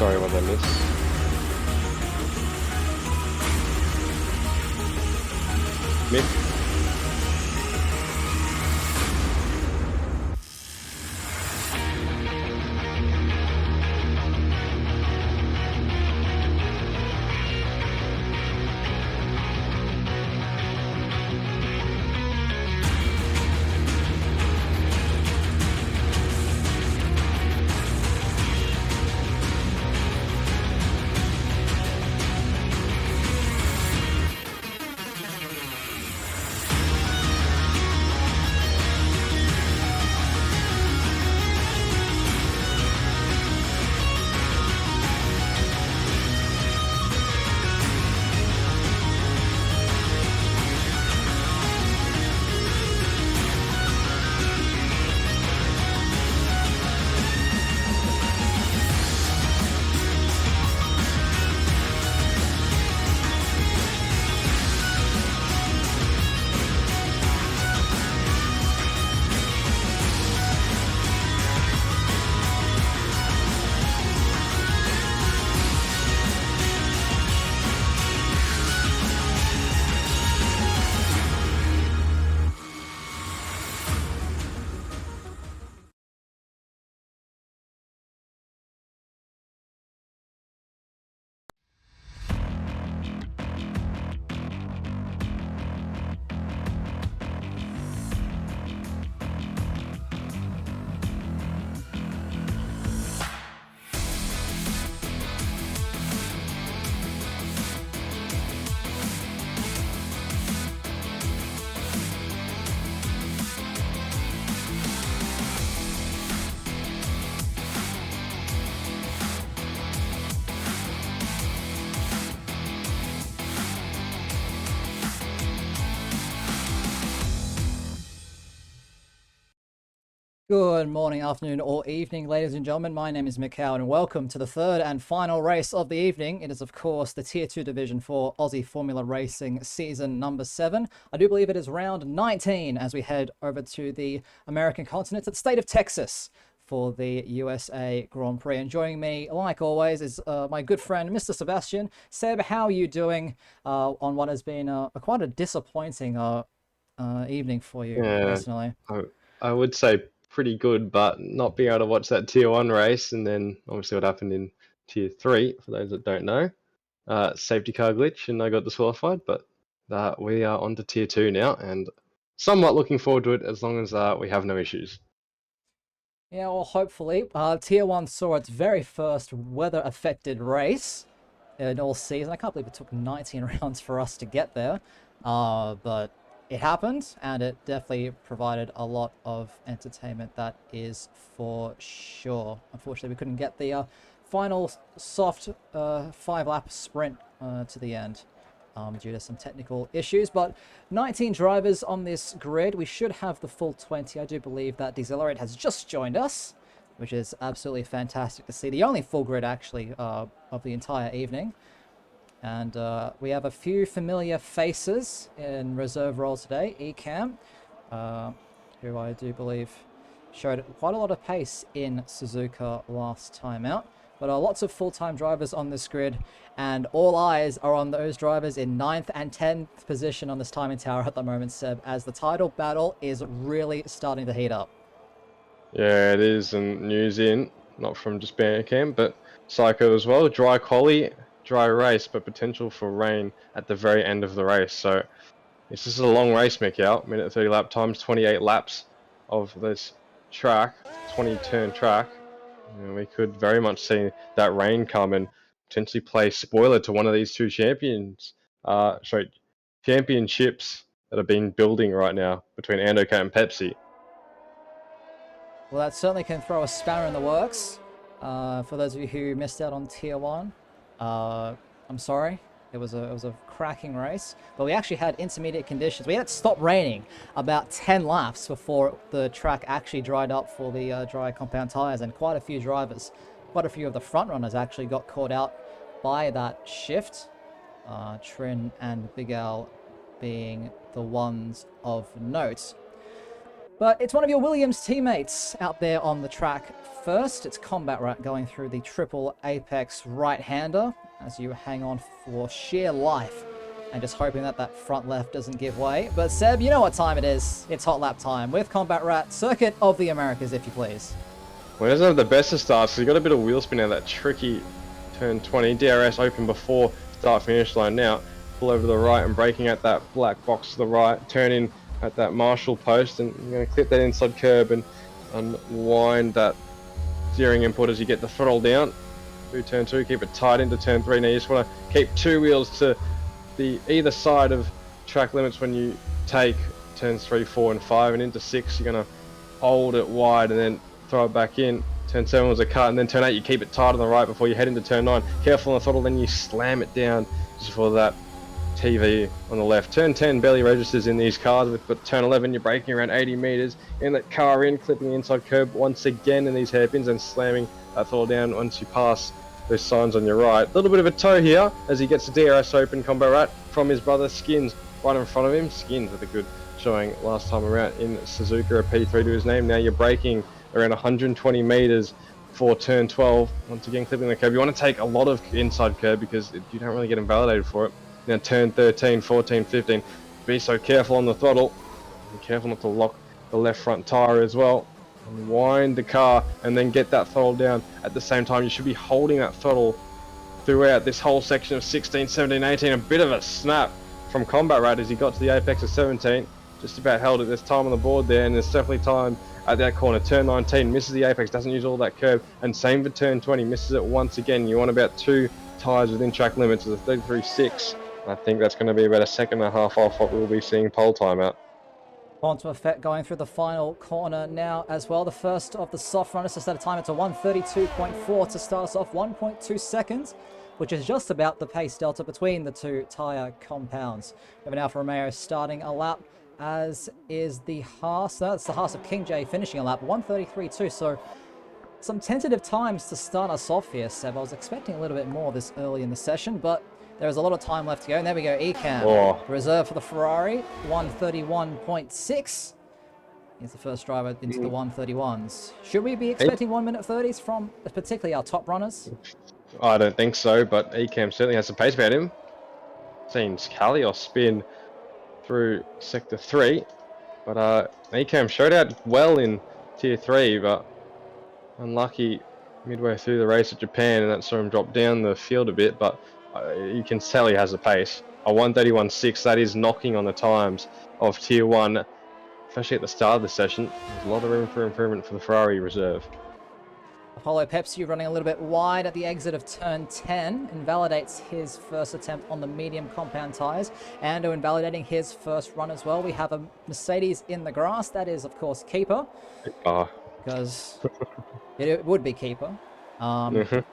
sorry what I missed. Mick? Good morning, afternoon, or evening, ladies and gentlemen. My name is Mikhail, and welcome to the third and final race of the evening. It is, of course, the Tier 2 Division 4 Aussie Formula Racing Season number 7. I do believe it is round 19 as we head over to the American continent, to the state of Texas, for the USA Grand Prix. And joining me, like always, is my good friend, Mr. Sebastian. Seb, how are you doing on what has been quite a disappointing evening for you, personally? I would say pretty good, but not being able to watch that Tier 1 race, and then obviously what happened in Tier 3, for those that don't know. Safety car glitch, and I got disqualified, but we are on to Tier 2 now, and somewhat looking forward to it as long as we have no issues. Yeah, well, hopefully. Tier 1 saw its very first weather-affected race in all season. I can't believe it took 19 rounds for us to get there. But it happened, and it definitely provided a lot of entertainment, that is for sure. Unfortunately, we couldn't get the final soft 5-lap sprint to the end. Due to some technical issues, but 19 drivers on this grid. We should have the full 20. I do believe that Decelerate has just joined us, which is absolutely fantastic to see. The only full grid, actually, of the entire evening. And we have a few familiar faces in reserve roles today. Ecam, who I do believe showed quite a lot of pace in Suzuka last time out. But lots of full-time drivers on this grid, and all eyes are on those drivers in 9th and 10th position on this timing tower at the moment, Seb, as the title battle is really starting to heat up. Yeah, it is, and news in, not from just Bandcamp, but Psycho as well. Dry quali, dry race, but potential for rain at the very end of the race. So this is a long race, Mick, minute 30 lap times, 28 laps of this track, 20-turn track. And we could very much see that rain come and potentially play spoiler to one of these two championships that have been building right now between Andocat and Pepsi. Well, that certainly can throw a spanner in the works. For those of you who missed out on Tier 1, I'm sorry. It was a cracking race, but we actually had intermediate conditions. We had it stop raining about 10 laps before the track actually dried up for the dry compound tires, and quite a few drivers, quite a few of the front runners actually got caught out by that shift. Trin and Big Al being the ones of note. But it's one of your Williams teammates out there on the track first. It's Combat Rat going through the triple apex right-hander as you hang on for sheer life and just hoping that that front left doesn't give way. But Seb, you know what time it is. It's hot lap time with Combat Rat, Circuit of the Americas, if you please. Well, he doesn't have the best of starts, so he got a bit of wheel spin out of that tricky turn 20. DRS open before start-finish line now. Pull over to the right and braking at that black box to the right. Turn in at that marshal post, and you're going to clip that inside curb and unwind that steering input as you get the throttle down. Through turn 2, keep it tight into turn 3. Now you just want to keep 2 wheels to the either side of track limits when you take turns 3, 4 and 5, and into 6 you're going to hold it wide and then throw it back in. Turn 7 was a cut, and then turn 8 you keep it tight on the right before you head into turn 9. Careful on the throttle, then you slam it down just for that TV on the left. Turn 10 barely registers in these cars, but turn 11 you're braking around 80 meters in that car in, clipping the inside curb once again in these hairpins and slamming that throttle down once you pass those signs on your right. A little bit of a tow here as he gets the DRS open. Combat Rat from his brother Skins right in front of him. Skins with a good showing last time around in Suzuka, a P3 to his name. Now you're braking around 120 meters for turn 12. Once again clipping the curb. You want to take a lot of inside curb because you don't really get invalidated for it. Now turn 13, 14, 15. Be so careful on the throttle. Be careful not to lock the left front tire as well. And wind the car and then get that throttle down at the same time. You should be holding that throttle throughout this whole section of 16, 17, 18. A bit of a snap from Combat Rat as he got to the apex of 17. Just about held it. There's time on the board there, and there's definitely time at that corner. Turn 19 misses the apex, doesn't use all that curb, and same for turn 20, misses it once again. You want about 2 tyres within track limits of the 33.6. I think that's going to be about a second and a half off what we'll be seeing pole time out. Onto effect going through the final corner now as well. The first of the soft runners to set a time. It's a 1:32.4 to start us off, 1.2 seconds, which is just about the pace delta between the two tyre compounds. We have an Alfa Romeo starting a lap, as is the Haas. That's the Haas of King J finishing a lap, 1:33.2. So some tentative times to start us off here, Seb. I was expecting a little bit more this early in the session, but there is a lot of time left to go. And there we go, Ecam. Reserve for the Ferrari, 1:31.6. He's the first driver into the 1:31s. Should we be expecting 1:30s from particularly our top runners? I don't think so, but Ecam certainly has some pace about him. Seen Kalios spin through sector 3, but Ecam showed out well in tier 3, but unlucky midway through the race at Japan, and that saw him drop down the field a bit, but you can tell he has a pace. A 1:31.6, that is knocking on the times of tier 1, especially at the start of the session. There's a lot of room for improvement for the Ferrari reserve. Apollo Pepsi running a little bit wide at the exit of turn 10, invalidates his first attempt on the medium compound tyres, and invalidating his first run as well. We have a Mercedes in the grass. That is, of course, Keeper, because it would be Keeper.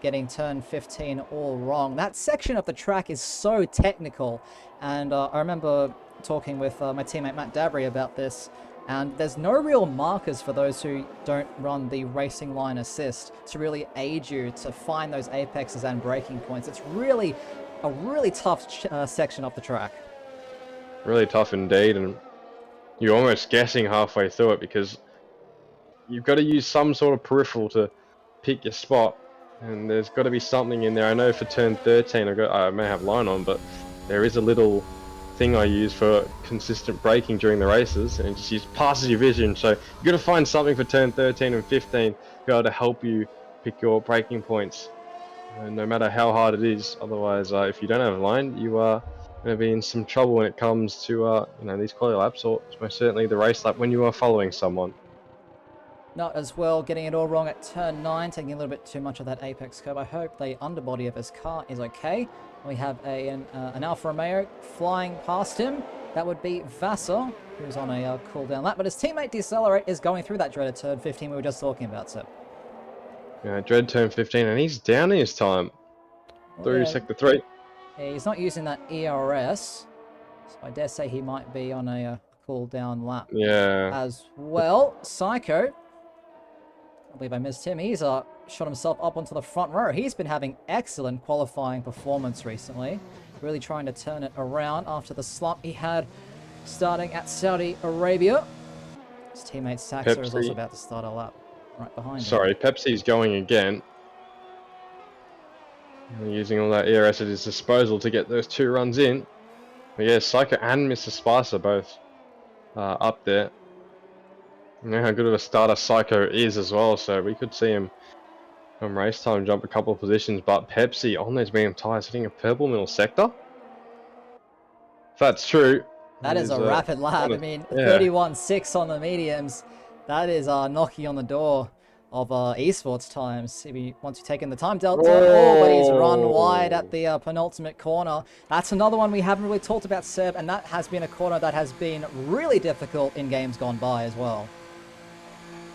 Getting turn 15 all wrong. That section of the track is so technical, and I remember talking with my teammate Matt Dabry about this, and there's no real markers for those who don't run the racing line assist to really aid you to find those apexes and braking points. It's really a really tough section of the track. Really tough indeed, and you're almost guessing halfway through it because you've got to use some sort of peripheral to pick your spot, and there's got to be something in there. I know for turn 13 I may have line on, but there is a little thing I use for consistent braking during the races, and it just passes your vision. So you've got to find something for turn 13 and 15 to be able to help you pick your braking points, no matter how hard it is. Otherwise, if you don't have a line, you are going to be in some trouble when it comes to these quality laps, or most certainly the race lap when you are following someone. Not as well, getting it all wrong at turn 9, taking a little bit too much of that apex curb. I hope the underbody of his car is okay. We have an Alfa Romeo flying past him. That would be Vassar, who's on a cool down lap. But his teammate Decelerate is going through that dreaded turn 15 we were just talking about, so. Yeah, dread turn 15, and he's down his time through sector 3. Yeah, he's not using that ERS, so I dare say he might be on a cool down lap as well. Psycho, I believe I missed him. He's shot himself up onto the front row. He's been having excellent qualifying performance recently. Really trying to turn it around after the slump he had starting at Saudi Arabia. His teammate Saxer is also Pepsi. about to start a lap right behind him. Sorry, Pepsi's going again. Using all that ERS at his disposal to get those 2 runs in. But yeah, Psycho and Mr. Spicer both up there. You know how good of a starter Psycho is as well, so we could see him from race time jump a couple of positions. But Pepsi on those medium tyres hitting a purple middle sector. If that's true, That is a rapid lap. I mean, yeah. 31.6 on the mediums. That is knocking on the door of esports times. Once you take in the time delta. Oh, but he's run wide at the penultimate corner. That's another one we haven't really talked about, Seb, and that has been a corner that has been really difficult in games gone by as well.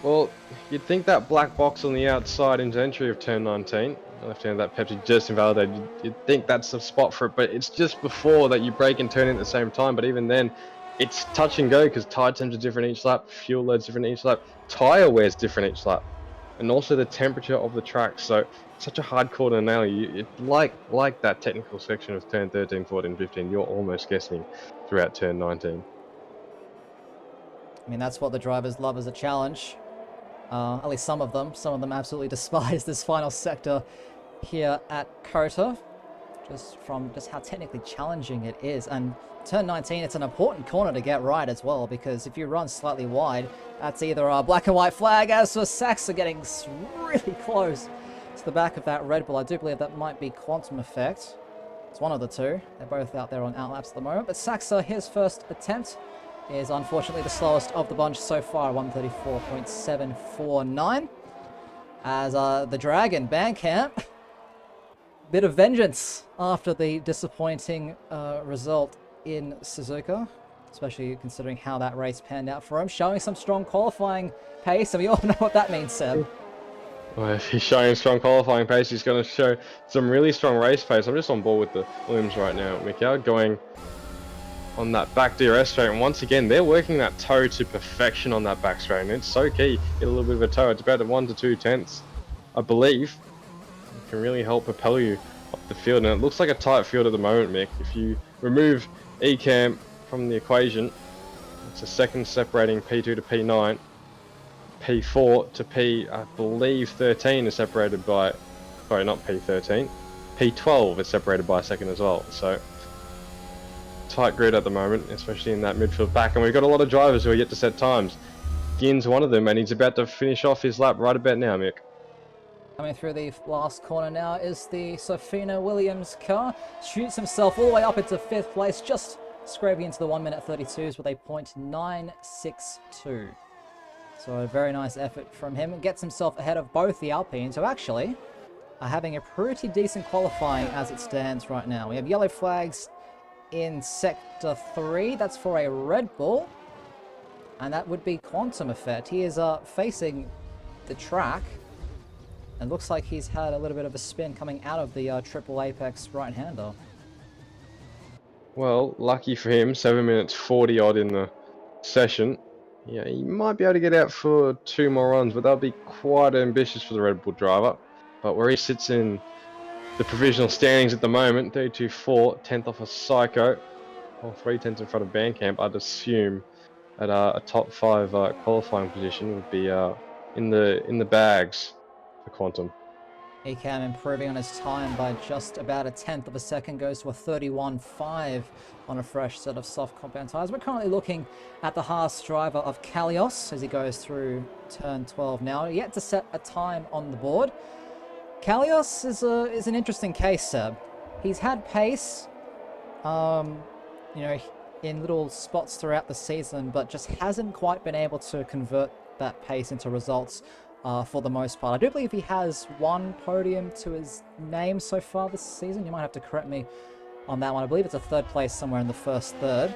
Well, you'd think that black box on the outside into entry of turn 19, left hand that Pepsi just invalidated, you'd think that's the spot for it, but it's just before that you brake and turn in at the same time. But even then, it's touch and go because tire temps are different each lap, fuel load's different each lap, tire wear's different each lap, and also the temperature of the track. So such a hard call to nail. Like that technical section of turn 13, 14, 15, you're almost guessing throughout turn 19. I mean, that's what the drivers love as a challenge. At least some of them. Some of them absolutely despise this final sector here at COTA, just from how technically challenging it is. And turn 19, it's an important corner to get right as well, because if you run slightly wide, that's either a black and white flag, as for Saxa getting really close to the back of that Red Bull. I do believe that might be Quantum Effect. It's one of the two. They're both out there on outlaps at the moment. But Saxa, his first attempt, is unfortunately the slowest of the bunch so far, 134.749. As the Dragon Bandcamp, bit of vengeance after the disappointing result in Suzuka, especially considering how that race panned out for him, showing some strong qualifying pace, and we all know what that means, Seb. Well, if he's showing strong qualifying pace, he's going to show some really strong race pace. I'm just on board with the Williams right now. Mikau going on that back DRS straight, and once again, they're working that toe to perfection on that back straight, and it's so key. Get a little bit of a toe. It's about 1 to 2 tenths, I believe. It can really help propel you up the field, and it looks like a tight field at the moment, Mick. If you remove Ecamm from the equation, it's a second separating P2 to P9. P4 to P, I believe 13 is separated by, sorry, not P13, P12 is separated by a second as well. So tight grid at the moment, especially in that midfield back, and we've got a lot of drivers who are yet to set times. Gin's one of them, and he's about to finish off his lap right about now, Mick. Coming through the last corner now is the Sofina Williams car. Shoots himself all the way up into 5th place, just scraping into the 1 minute 32s with a .962. So a very nice effort from him. Gets himself ahead of both the Alpines, who actually are having a pretty decent qualifying as it stands right now. We have yellow flags in Sector 3. That's for a Red Bull. And that would be Quantum Effect. He is facing the track. And looks like he's had a little bit of a spin coming out of the triple apex right-hander. Well, lucky for him, 7 minutes 40 odd in the session. Yeah, he might be able to get out for 2 more runs, but that'll be quite ambitious for the Red Bull driver. But where he sits in the provisional standings at the moment, 32.4, 10th off a Psycho, or 3 tenths in front of Bandcamp, I'd assume at a top 5 qualifying position would be in the bags for Quantum. Ecamm improving on his time by just about a 10th of a second, goes to a 31.5 on a fresh set of soft compound tyres. We're currently looking at the Haas driver of Kalios as he goes through turn 12 now, yet to set a time on the board. Kalios is an interesting case, Seb. He's had pace, in little spots throughout the season, but just hasn't quite been able to convert that pace into results for the most part. I do believe he has 1 podium to his name so far this season. You might have to correct me on that one. I believe it's a 3rd place somewhere in the first third.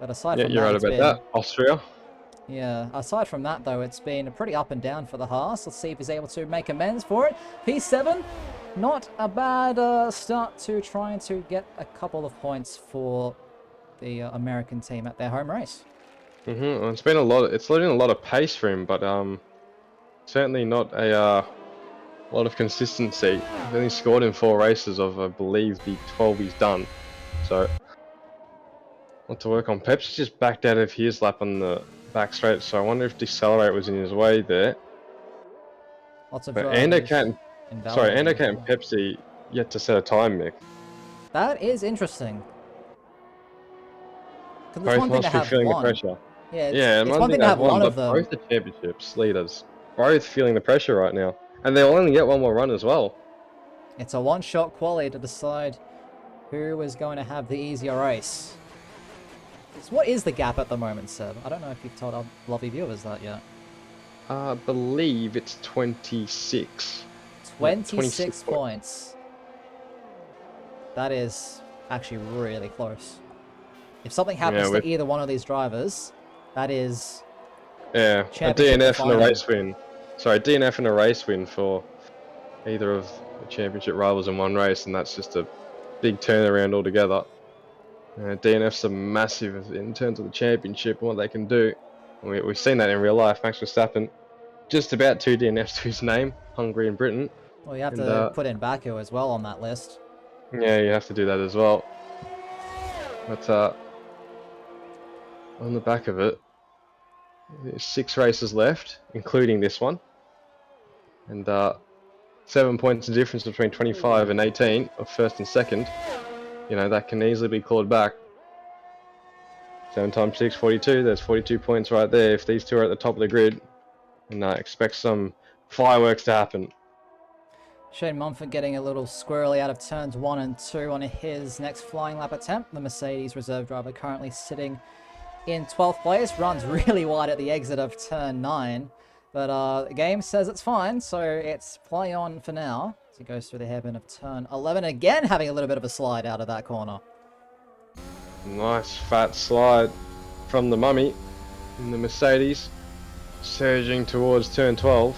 But aside from You're that, right it's about been... that. Austria. Yeah, aside from that, though, it's been pretty up and down for the Haas. Let's see if he's able to make amends for it. P7, not a bad start to trying to get a couple of points for the American team at their home race. Well, it's been it's letting a lot of pace for him, but certainly not a lot of consistency. He's only scored in 4 races of, I believe, the 12 he's done. So What to work on. Pepsi just backed out of his lap on the back straight, so I wonder if decelerate was in his way there. Lots of But drivers Endocat invalidating as and well. Pepsi yet to set a time, Mick. That is interesting. Because it's Both one thing to must be have feeling the one. pressure. Yeah, Yeah, it's one one thing thing to to have have one, one of but them. both the championships leaders, both feeling the pressure right now. And they'll only get one more run as well. It's a one-shot quali to decide who is going to have the easier race. So what is the gap at the moment, Seb? I don't know if you've told our lovely viewers that yet. I believe it's 26. Yeah, 26 26 points. points. That is actually really close. If something Yeah, happens to either one of these drivers, that is a championship DNF and a defining. race win. Sorry, DNF and a race win for either of the championship rivals in one race, and that's just a big turnaround altogether. DNFs are massive in terms of the championship and what they can do. We've seen that in real life. Max Verstappen, just about 2 DNFs to his name, Hungary and Britain. Well, you have And to put in Baku as well on that list. yeah, you have to do that as well. But on the back of it, there's 6 races left, including this one. And 7 points of difference between 25 and 18 of first and second. You know, that can easily be clawed back. 7 times 6, 42. There's 42 points right there if these two are at the top of the grid. And expect some fireworks to happen. Shane Mumford getting a little squirrely out of turns 1 and 2 on his next flying lap attempt. The Mercedes reserve driver currently sitting in 12th place. Runs really wide at the exit of turn 9. But the game says it's fine, so it's play on for now. As he goes through the hairpin of turn 11. Again, having a little bit of a slide out of that corner. Nice fat slide from the mummy in the Mercedes. Surging towards turn 12.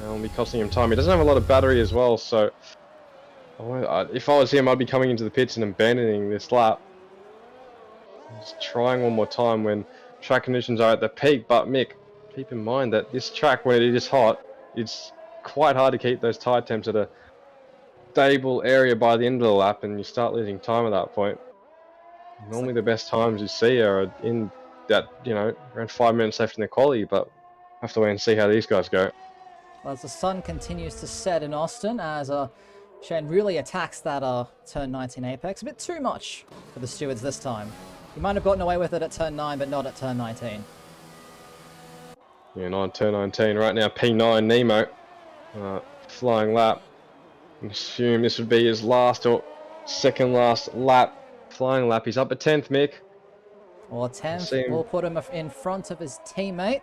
That'll be costing him time. He doesn't have a lot of battery as well, so if I was him, I'd be coming into the pits and abandoning this lap. Just trying one more time when track conditions are at the peak. But Mick, keep in mind that this track, when it is hot, it's quite hard to keep those tire temps at a stable area by the end of the lap, and you start losing time at that point. Normally the best times you see are in that, around 5 minutes left in the quali, but have to wait and see how these guys go. Well, as the sun continues to set in Austin, as Shane really attacks that turn 19 apex. A bit too much for the stewards this time. He might have gotten away with it at turn 9, but not at turn 19. Yeah, on turn 19 right now, P9 Nemo, flying lap. I assume this would be his last or second last lap, flying lap. He's up at 10th, Mick. Well, 10th will put him in front of his teammate,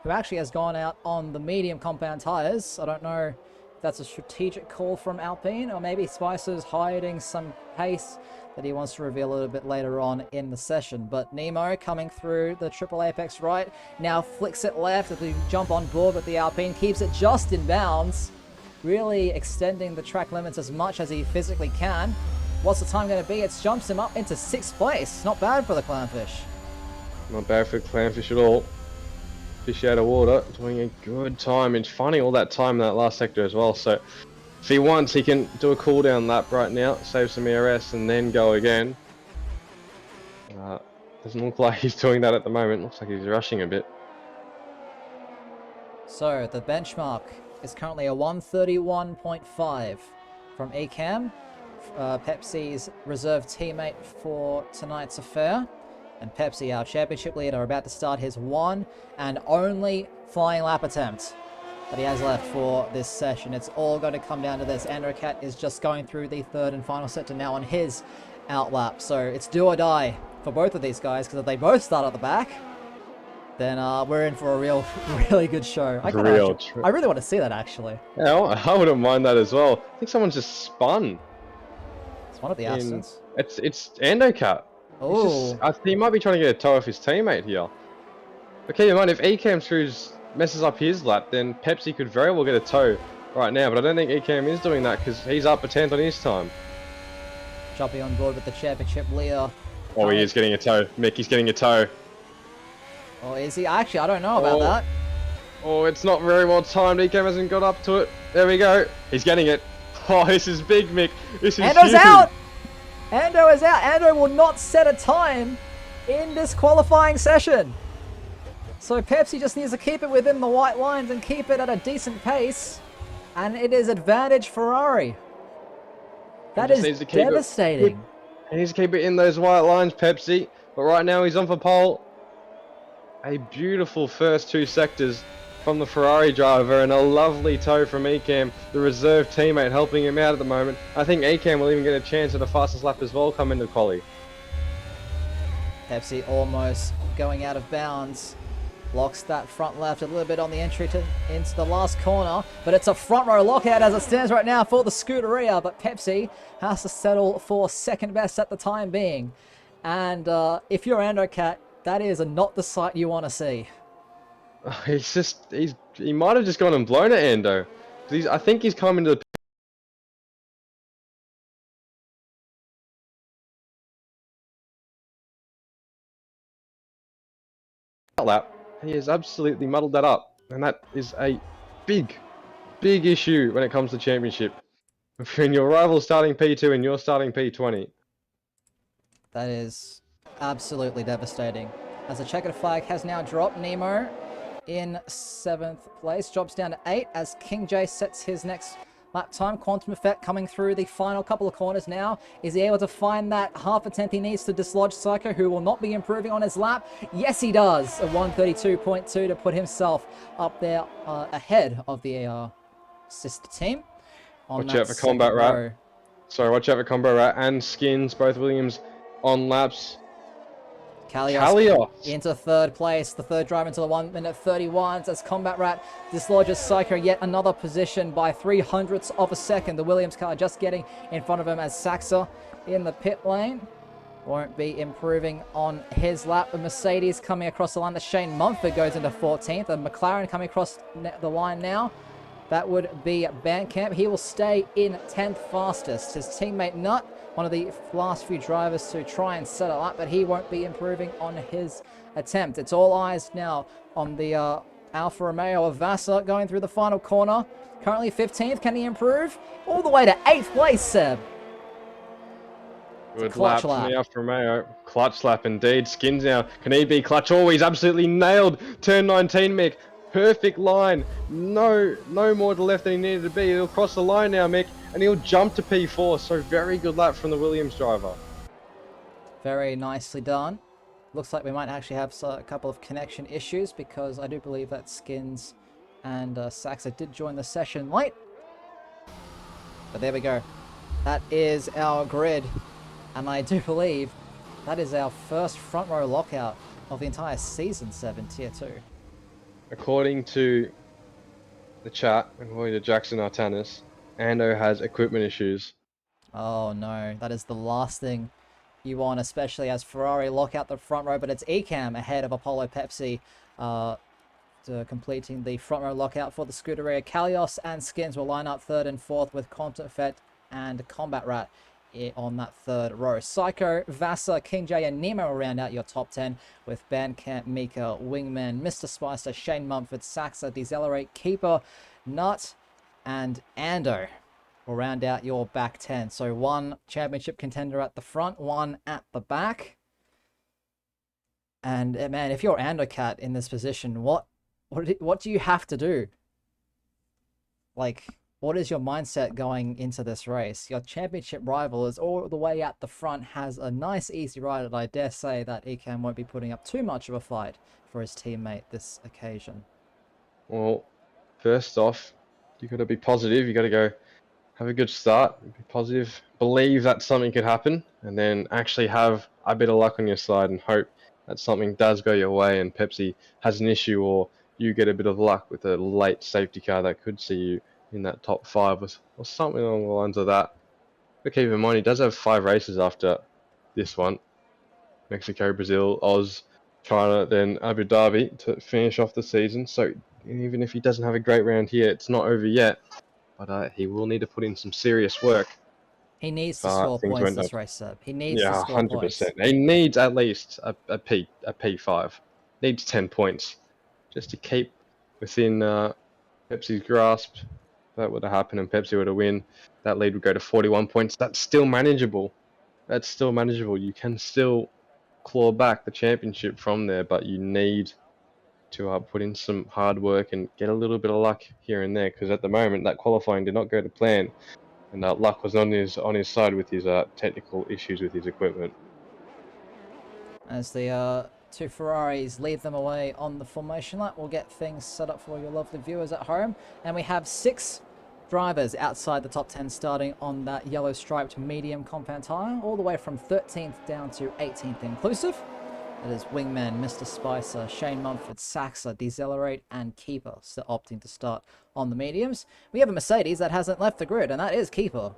who actually has gone out on the medium compound tyres. I don't know if that's a strategic call from Alpine, or maybe Spicer's hiding some pace that he wants to reveal a little bit later on in the session. But Nemo coming through the triple apex right, now flicks it left as we jump on board with the Alpine, keeps it just in bounds, really extending the track limits as much as he physically can. What's the time going to be? It jumps him up into 6th place. Not bad for the clownfish. Not bad for the clownfish at all. Fish out of water, doing a good time. It's finding all that time in that last sector as well. So if he wants, he can do a cool down lap right now, save some ERS, and then go again. Doesn't look like he's doing that at the moment. Looks like he's rushing a bit. So the benchmark is currently a 131.5 from Ecam, Pepsi's reserve teammate for tonight's affair. And Pepsi, our championship leader, about to start his one and only flying lap attempt that he has left for this session. It's all going to come down to this. Endocat is just going through the third and final sector now on his outlap. So it's do or die for both of these guys, because if they both start at the back, then we're in for a really good show. I really want to see that, actually. Yeah, I wouldn't mind that as well. I think someone's just spun. It's one of the Astons. It's Endocat. Oh, He might be trying to get a toe off his teammate here. But keep in mind, if Ecam Screws messes up his lap, then Pepsi could very well get a toe right now. But I don't think Ecam is doing that, because he's up a 10th on his time. jumping on board with the championship leader. Oh, he is getting a toe. Mickey's getting a toe. Oh, is he? Actually, I don't know about that. Oh, it's not very well timed. Ecam hasn't got up to it. There we go. He's getting it. Oh, this is big, Mick. This is Endo's huge. out! Ando is out. Ando will not set a time in this qualifying session. So Pepsi just needs to keep it within the white lines and keep it at a decent pace. And it is advantage Ferrari. That is devastating. He needs to keep it in those white lines, Pepsi. But right now he's on for pole. A beautiful first two sectors from the Ferrari driver and a lovely tow from Ecamm, the reserve teammate, helping him out at the moment. I think Ecamm will even get a chance at the fastest lap as well come into quali. Pepsi almost going out of bounds. Locks that front left a little bit on the entry into the last corner, but it's a front row lockout as it stands right now for the Scuderia, but Pepsi has to settle for second best at the time being. And if you're Andocat, that is not the sight you want to see. He might have just gone and blown it, Ando. I think he's coming to the lap. He has absolutely muddled that up, and that is a big issue when it comes to championship. When your rival starting P2 and you're starting P20. That is absolutely devastating. As the checkered flag has now dropped, Nemo in 7th place. Drops down to 8 as King J sets his next lap time. Quantum Effect coming through the final couple of corners now. Is he able to find that half a tenth he needs to dislodge Psycho, who will not be improving on his lap? Yes, he does. A 132.2 to put himself up there ahead of the sister team. Watch out for Combat Rat. Sorry, watch out for Combat Rat and Skins, both Williams on laps. Kalios into 3rd place, the third driver into the 1 minute 31 as Combat Rat dislodges Psycho yet another position by 300ths of a second. The Williams car just getting in front of him as Saxa in the pit lane won't be improving on his lap. The Mercedes coming across the line. The Shane Mumford goes into 14th. The McLaren coming across the line now. That would be Bandcamp. He will stay in 10th fastest. His teammate Nut, one of the last few drivers to try and settle up, but he won't be improving on his attempt. It's all eyes now on the Alfa Romeo of Vassar going through the final corner. Currently 15th. Can he improve? All the way to 8th place, Seb. Good lap from the Alfa Romeo. Clutch lap indeed. Skins now. Can he be clutch? Oh, he's absolutely nailed turn 19, Mick. Perfect line. No more to the left than he needed to be. He'll cross the line now, Mick, and he'll jump to P4. So very good lap from the Williams driver. Very nicely done. Looks like we might actually have a couple of connection issues because I do believe that Skins and Saxa did join the session late. But there we go. That is our grid. And I do believe that is our first front row lockout of the entire season 7 Tier 2. According to the chat, and according to Jackson Artanis, Ando has equipment issues. Oh no, that is the last thing you want, especially as Ferrari lock out the front row, but it's Ecamm ahead of Apollo Pepsi, completing the front row lockout for the Scuderia. Kalios and Skins will line up 3rd and 4th with Quantum Effect and Combat Rat on that 3rd row. Psycho, Vassar, King J, and Nemo will round out your top 10 with Bandcamp, Mika, Wingman, Mr. Spicer, Shane Mumford, Saxa, Decelerate, Keeper, Nut, and Ando will round out your back 10. So 1 championship contender at the front, 1 at the back. And man, if you're Andocat in this position, what do you have to do? Like, what is your mindset going into this race? Your championship rival is all the way at the front, has a nice easy ride, and I dare say that Ecamm won't be putting up too much of a fight for his teammate this occasion. Well, first off, you got to be positive. You got to go have a good start, be positive, believe that something could happen, and then actually have a bit of luck on your side and hope that something does go your way and Pepsi has an issue or you get a bit of luck with a late safety car that could see you in that top 5 or something along the lines of that. But keep in mind, he does have 5 races after this one. Mexico, Brazil, Oz, China, then Abu Dhabi to finish off the season. So even if he doesn't have a great round here, it's not over yet. But he will need to put in some serious work. He needs to score points this race, Seb. He needs to score 100%. points. He needs at least a P5. Needs 10 points just to keep within Pepsi's grasp. If that would have happened and Pepsi were to win, that lead would go to 41 points. That's still manageable. that's still manageable. You can still claw back the championship from there, but you need to put in some hard work and get a little bit of luck here and there. Because at the moment, that qualifying did not go to plan, and luck was on his side with his technical issues with his equipment. As the two Ferraris lead them away on the formation lap, we'll get things set up for your lovely viewers at home. And we have 6 drivers outside the top 10 starting on that yellow striped medium compound tyre, all the way from 13th down to 18th inclusive. That is Wingman, Mr. Spicer, Shane Mumford, Saxa, Decelerate, and Keeper still opting to start on the mediums. We have a Mercedes that hasn't left the grid, and that is Keeper.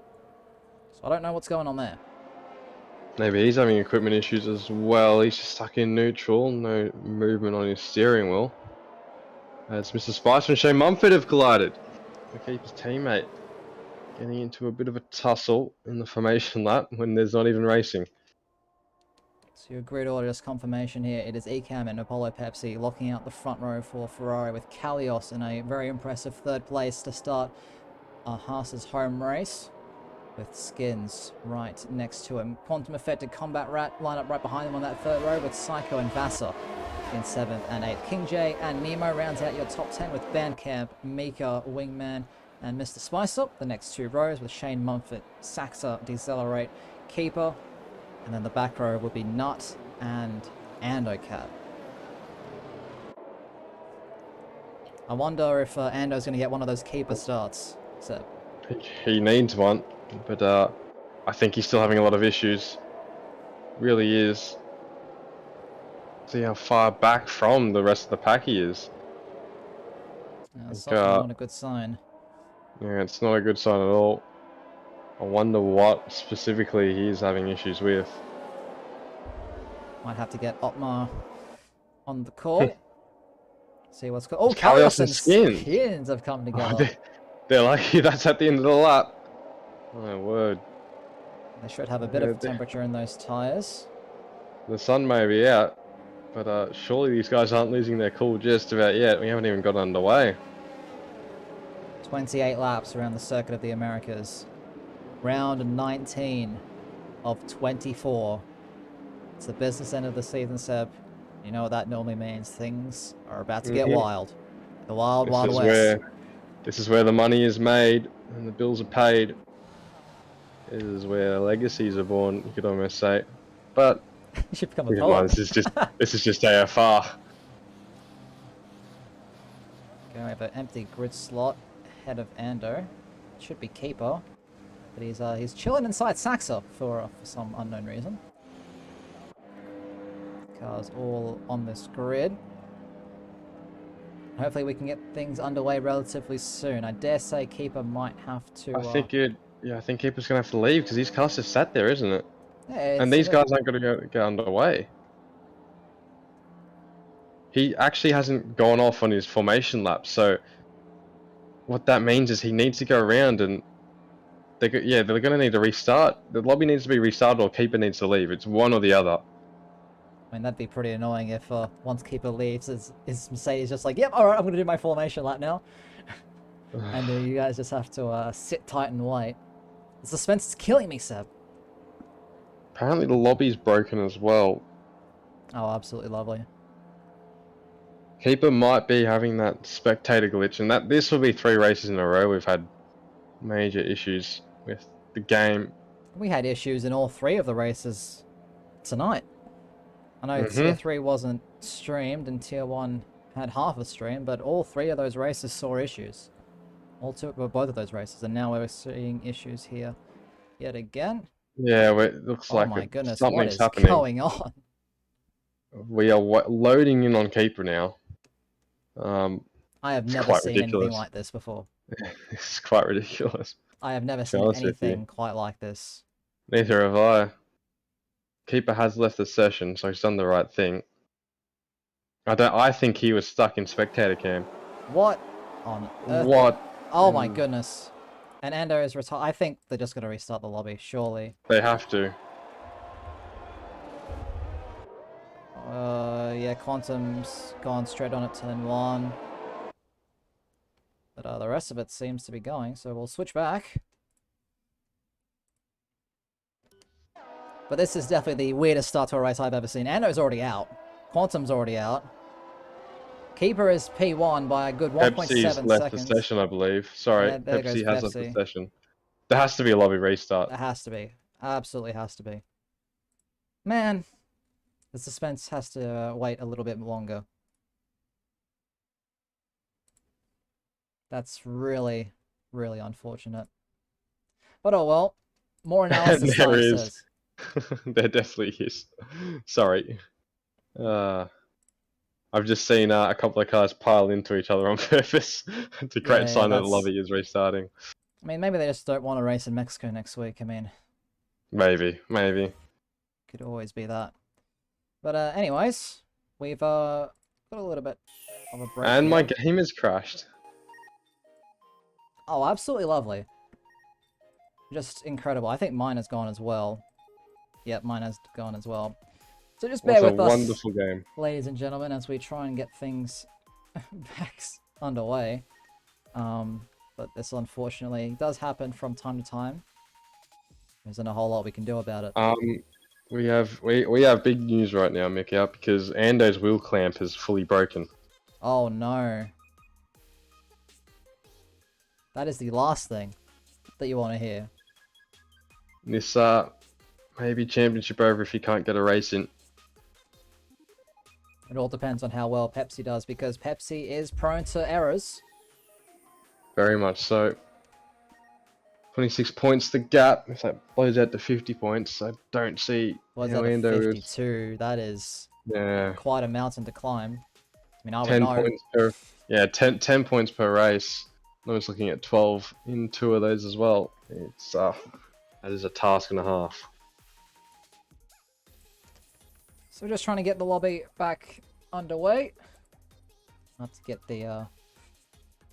So I don't know what's going on there. Maybe he's having equipment issues as well. He's just stuck in neutral, no movement on his steering wheel. As Mr. Spicer and Shane Mumford have collided. The keeper's teammate getting into a bit of a tussle in the formation lap when there's not even racing. So your grid order just confirmation here. It is Ecam and Apollo Pepsi locking out the front row for Ferrari, with Kalios in a very impressive 3rd place to start Haas's home race, with Skins right next to him. Quantum Affected Combat Rat line up right behind him on that 3rd row, with Psycho and Vassar in 7th and 8th. King J and Nemo rounds out your top 10 with Bandcamp, Mika, Wingman, and Mr. Spicer. The next 2 rows with Shane Mumford, Saxa, Decelerate, Keeper. And then the back row will be Nut and Andocat. I wonder if Ando's going to get one of those keeper starts. So He needs one, but I think he's still having a lot of issues. Really is. See how far back from the rest of the pack he is. that's certainly not a good sign. Yeah, it's not a good sign at all. I wonder what specifically he's having issues with. Might have to get Otmar on the call. See what's going on. Oh, Kalios Kalios and and Skins. Skins have come together. They're lucky that's at the end of the lap. My word. They should have a bit of temperature in those tyres. The sun may be out, but surely these guys aren't losing their cool just about yet. We haven't even got underway. 28 laps around the Circuit of the Americas. Round 19 of 24. It's the business end of the season, Seb. You know what that normally means. Things are about to get wild. The wild, wild west. This is where the money is made and the bills are paid. This is where legacies are born, you could almost say. But You should become a poet. this is just AFR. Okay, we have an empty grid slot ahead of Ando. It should be Keeper. But he's chilling inside Saxa for some unknown reason. Cars all on this grid. Hopefully we can get things underway relatively soon. I dare say Keeper might have to... I think Keeper's gonna have to leave because his car's just sat there, isn't it? Yeah, and these guys aren't gonna get underway. He actually hasn't gone off on his formation lap, so what that means is he needs to go around and they're gonna need to restart. The lobby needs to be restarted or Keeper needs to leave. It's one or the other. I mean, that'd be pretty annoying if once Keeper leaves, is Mercedes just like, yep, alright, I'm going to do my formation lap now. And you guys just have to sit tight and wait. The suspense is killing me, Seb. Apparently the lobby's broken as well. Oh, absolutely lovely. Keeper might be having that spectator glitch, and this will be 3 races in a row we've had major issues with the game. We had issues in all 3 of the races tonight. I know Tier 3 wasn't streamed and Tier 1 had half a stream, but all 3 of those races saw issues. Both of those races, and now we're seeing issues here yet again. Yeah, it looks like oh my goodness, something's what is happening. going on? We are loading in on Keeper now. I have never seen anything like this before. It's quite ridiculous. I have never seen anything quite like this. Neither have I. Keeper has left the session, so he's done the right thing. I think he was stuck in spectator cam. What on earth? What? Oh my goodness. And Ando is retired. I think they're just going to restart the lobby, surely. They have to. Yeah, Quantum's gone straight on at turn 1. But the rest of it seems to be going, so we'll switch back. But this is definitely the weirdest start to a race I've ever seen. Ando's already out. Quantum's already out. Keeper is P1 by a good Pepsi's 1.7 left the seconds. session, I believe. And Sorry, there goes Pepsi has left the Pepsi. session. There has to be a lobby restart. That has to be. Absolutely has to be. Man, the suspense has to wait a little bit longer. That's really, really unfortunate. But oh well. More analysis There time, is. says. There definitely is. Sorry. Uh, I've just seen a couple of cars pile into each other on purpose to create a Yeah, sign that the that's... lobby is restarting. I mean, maybe they just don't want to race in Mexico next week. I mean, Maybe, maybe. could always be that. But anyways, we've got a little bit of a break And my here. game has crashed. Oh, absolutely lovely. Just incredible. I think mine has gone as well. Yep, mine has gone as well. So just bear What a with us, wonderful game. ladies and gentlemen, as we try and get things back underway. But this unfortunately does happen from time to time. There isn't a whole lot we can do about it. We have big news right now, Mickey, up because Ando's wheel clamp is fully broken. Oh no. That is the last thing that you want to hear. This maybe championship over if you can't get a race in. It all depends on how well Pepsi does, because Pepsi is prone to errors. Very much so. 26 points the gap. If that blows out to 50 points, I don't see Was how that a Ando is. 52? That is Yeah, quite a mountain to climb. I mean, I would 10 know. points per. Yeah, 10 points per race. I was looking at 12 in 2 of those as well. It's that is a task and a half. So we're just trying to get the lobby back underway. I have to get the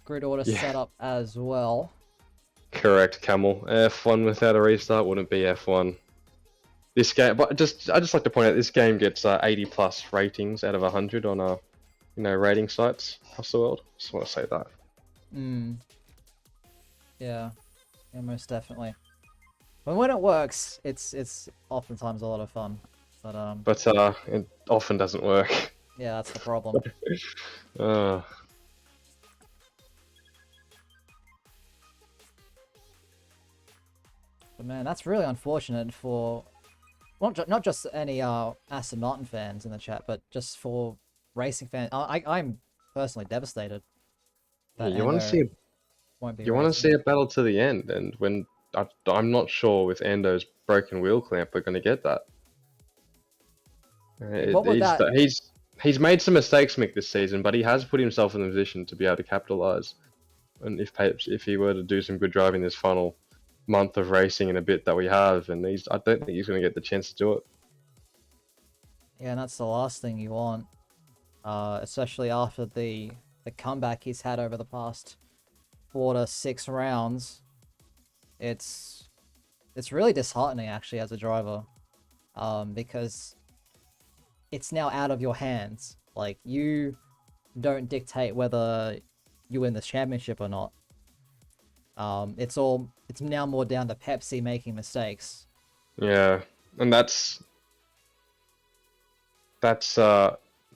grid order set up as well. Correct, Camel. F1 without a restart wouldn't be F1. This game, but I just like to point out this game gets 80 plus ratings out of 100 on rating sites across the world. Just want to say that. Yeah, most definitely. But when it works, it's oftentimes a lot of fun. But it often doesn't work. yeah, that's the problem. uh, But man, that's really unfortunate for not just any Aston Martin fans in the chat, but just for racing fans. I'm personally devastated that you want to see won't be you want to racing. see a battle to the end, and when I'm not sure with Ando's broken wheel clamp we're going to get that. What would that? He's made some mistakes, Mick, this season, but he has put himself in a position to be able to capitalize. And if he were to do some good driving this final month of racing in a bit that we have, and I don't think he's going to get the chance to do it. Yeah, and that's the last thing you want, especially after the comeback he's had over the past 4 to 6 rounds. It's really disheartening actually as a driver, because it's now out of your hands. Like, you don't dictate whether you win the championship or not. It's now more down to Pepsi making mistakes. Yeah, and that's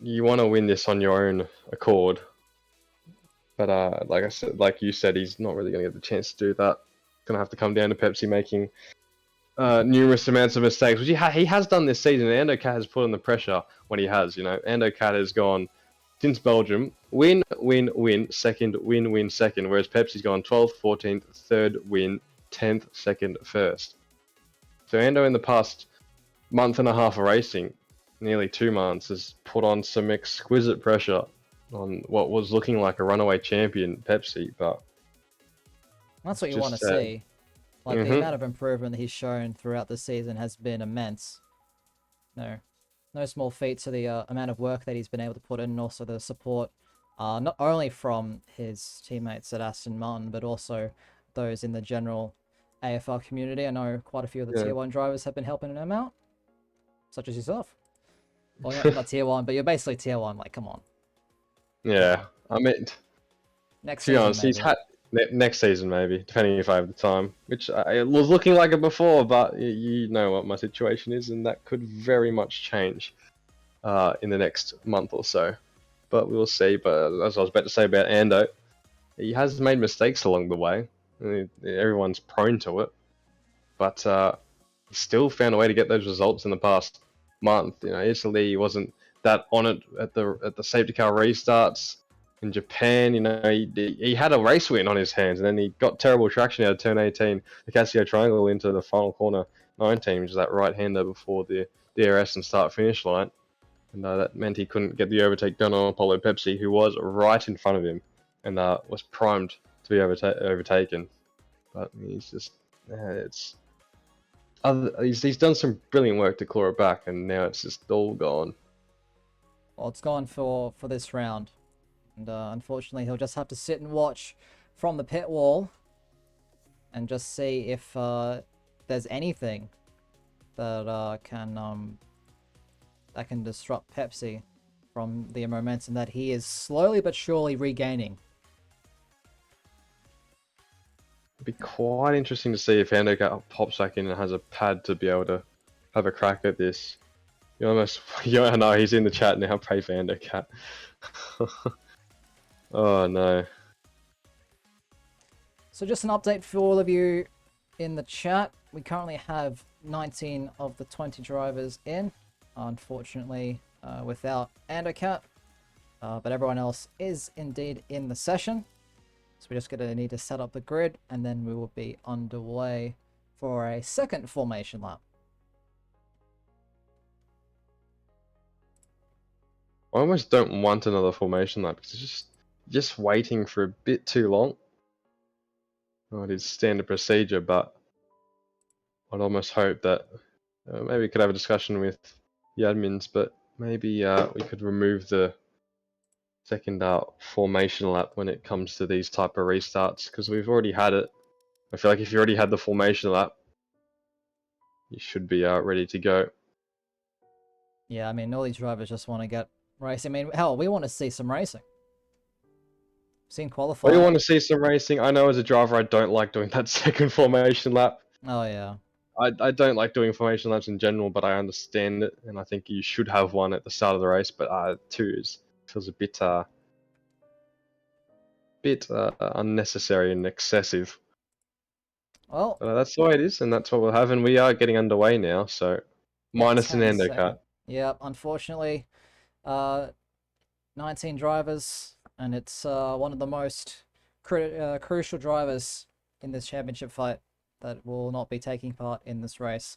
you want to win this on your own accord, but like you said, he's not really going to get the chance to do that. It's going to have to come down to Pepsi making numerous amounts of mistakes, which he has done this season. Ando Cat has put on the pressure when he has. Ando Cat has gone since Belgium, win, second, win, second, whereas Pepsi's gone 12th, 14th, 3rd, win, 10th, second, first. So Ando in the past month and a half of racing, nearly 2 months, has put on some exquisite pressure on what was looking like a runaway champion, Pepsi, but that's what you want to see. Like, the amount of improvement that he's shown throughout the season has been immense. No small feat to the amount of work that he's been able to put in, and also the support, not only from his teammates at Aston Martin, but also those in the general AFR community. I know quite a few of the Tier 1 drivers have been helping him out, such as yourself. Well, you're not Tier 1, but you're basically Tier 1, like, come on. Yeah, I mean, Next to be season, honest, maybe. Next season, maybe, depending if I have the time. Which it was looking like it before, but you know what my situation is, and that could very much change in the next month or so. But we'll see. But as I was about to say about Ando, he has made mistakes along the way. Everyone's prone to it, but he still found a way to get those results in the past month. Italy, he wasn't that on it at the safety car restarts. In Japan, he had a race win on his hands, and then he got terrible traction out of turn 18, the Casio Triangle into the final corner 19, which is that right-hander before the DRS and start-finish line. And that meant he couldn't get the overtake done on Apollo Pepsi, who was right in front of him and was primed to be overtaken. But he's just, he's done some brilliant work to claw it back, and now it's just all gone. Well, it's gone for this round. And unfortunately, he'll just have to sit and watch from the pit wall and just see if there's anything that can disrupt Pepsi from the momentum that he is slowly but surely regaining. It'd be quite interesting to see if Ando pops back in and has a pad to be able to have a crack at this. I know he's in the chat now. Pray for Ando Cat. Oh no. So just an update for all of you in the chat. We currently have 19 of the 20 drivers in, unfortunately without Andocat, but everyone else is indeed in the session. So we're just going to need to set up the grid, and then we will be underway for a second formation lap. I almost don't want another formation lap because it's just waiting for a bit too long. Oh, it is standard procedure, but I'd almost hope that maybe we could have a discussion with the admins, but maybe we could remove the second formation lap when it comes to these type of restarts, because we've already had it. I feel like if you already had the formation lap, you should be ready to go. Yeah, I mean, all these drivers just want to get racing. I mean, hell, we want to see some racing. Seen qualifying. We want to see some racing. I know as a driver I don't like doing that second formation lap. Oh, yeah. I don't like doing formation laps in general, but I understand it, and I think you should have one at the start of the race. But two feels a bit unnecessary and excessive. Well, But that's the way it is, and that's what we'll have. And we are getting underway now, so minus an endo cut. Yeah, unfortunately, 19 drivers, and it's one of the most crucial drivers in this championship fight that will not be taking part in this race.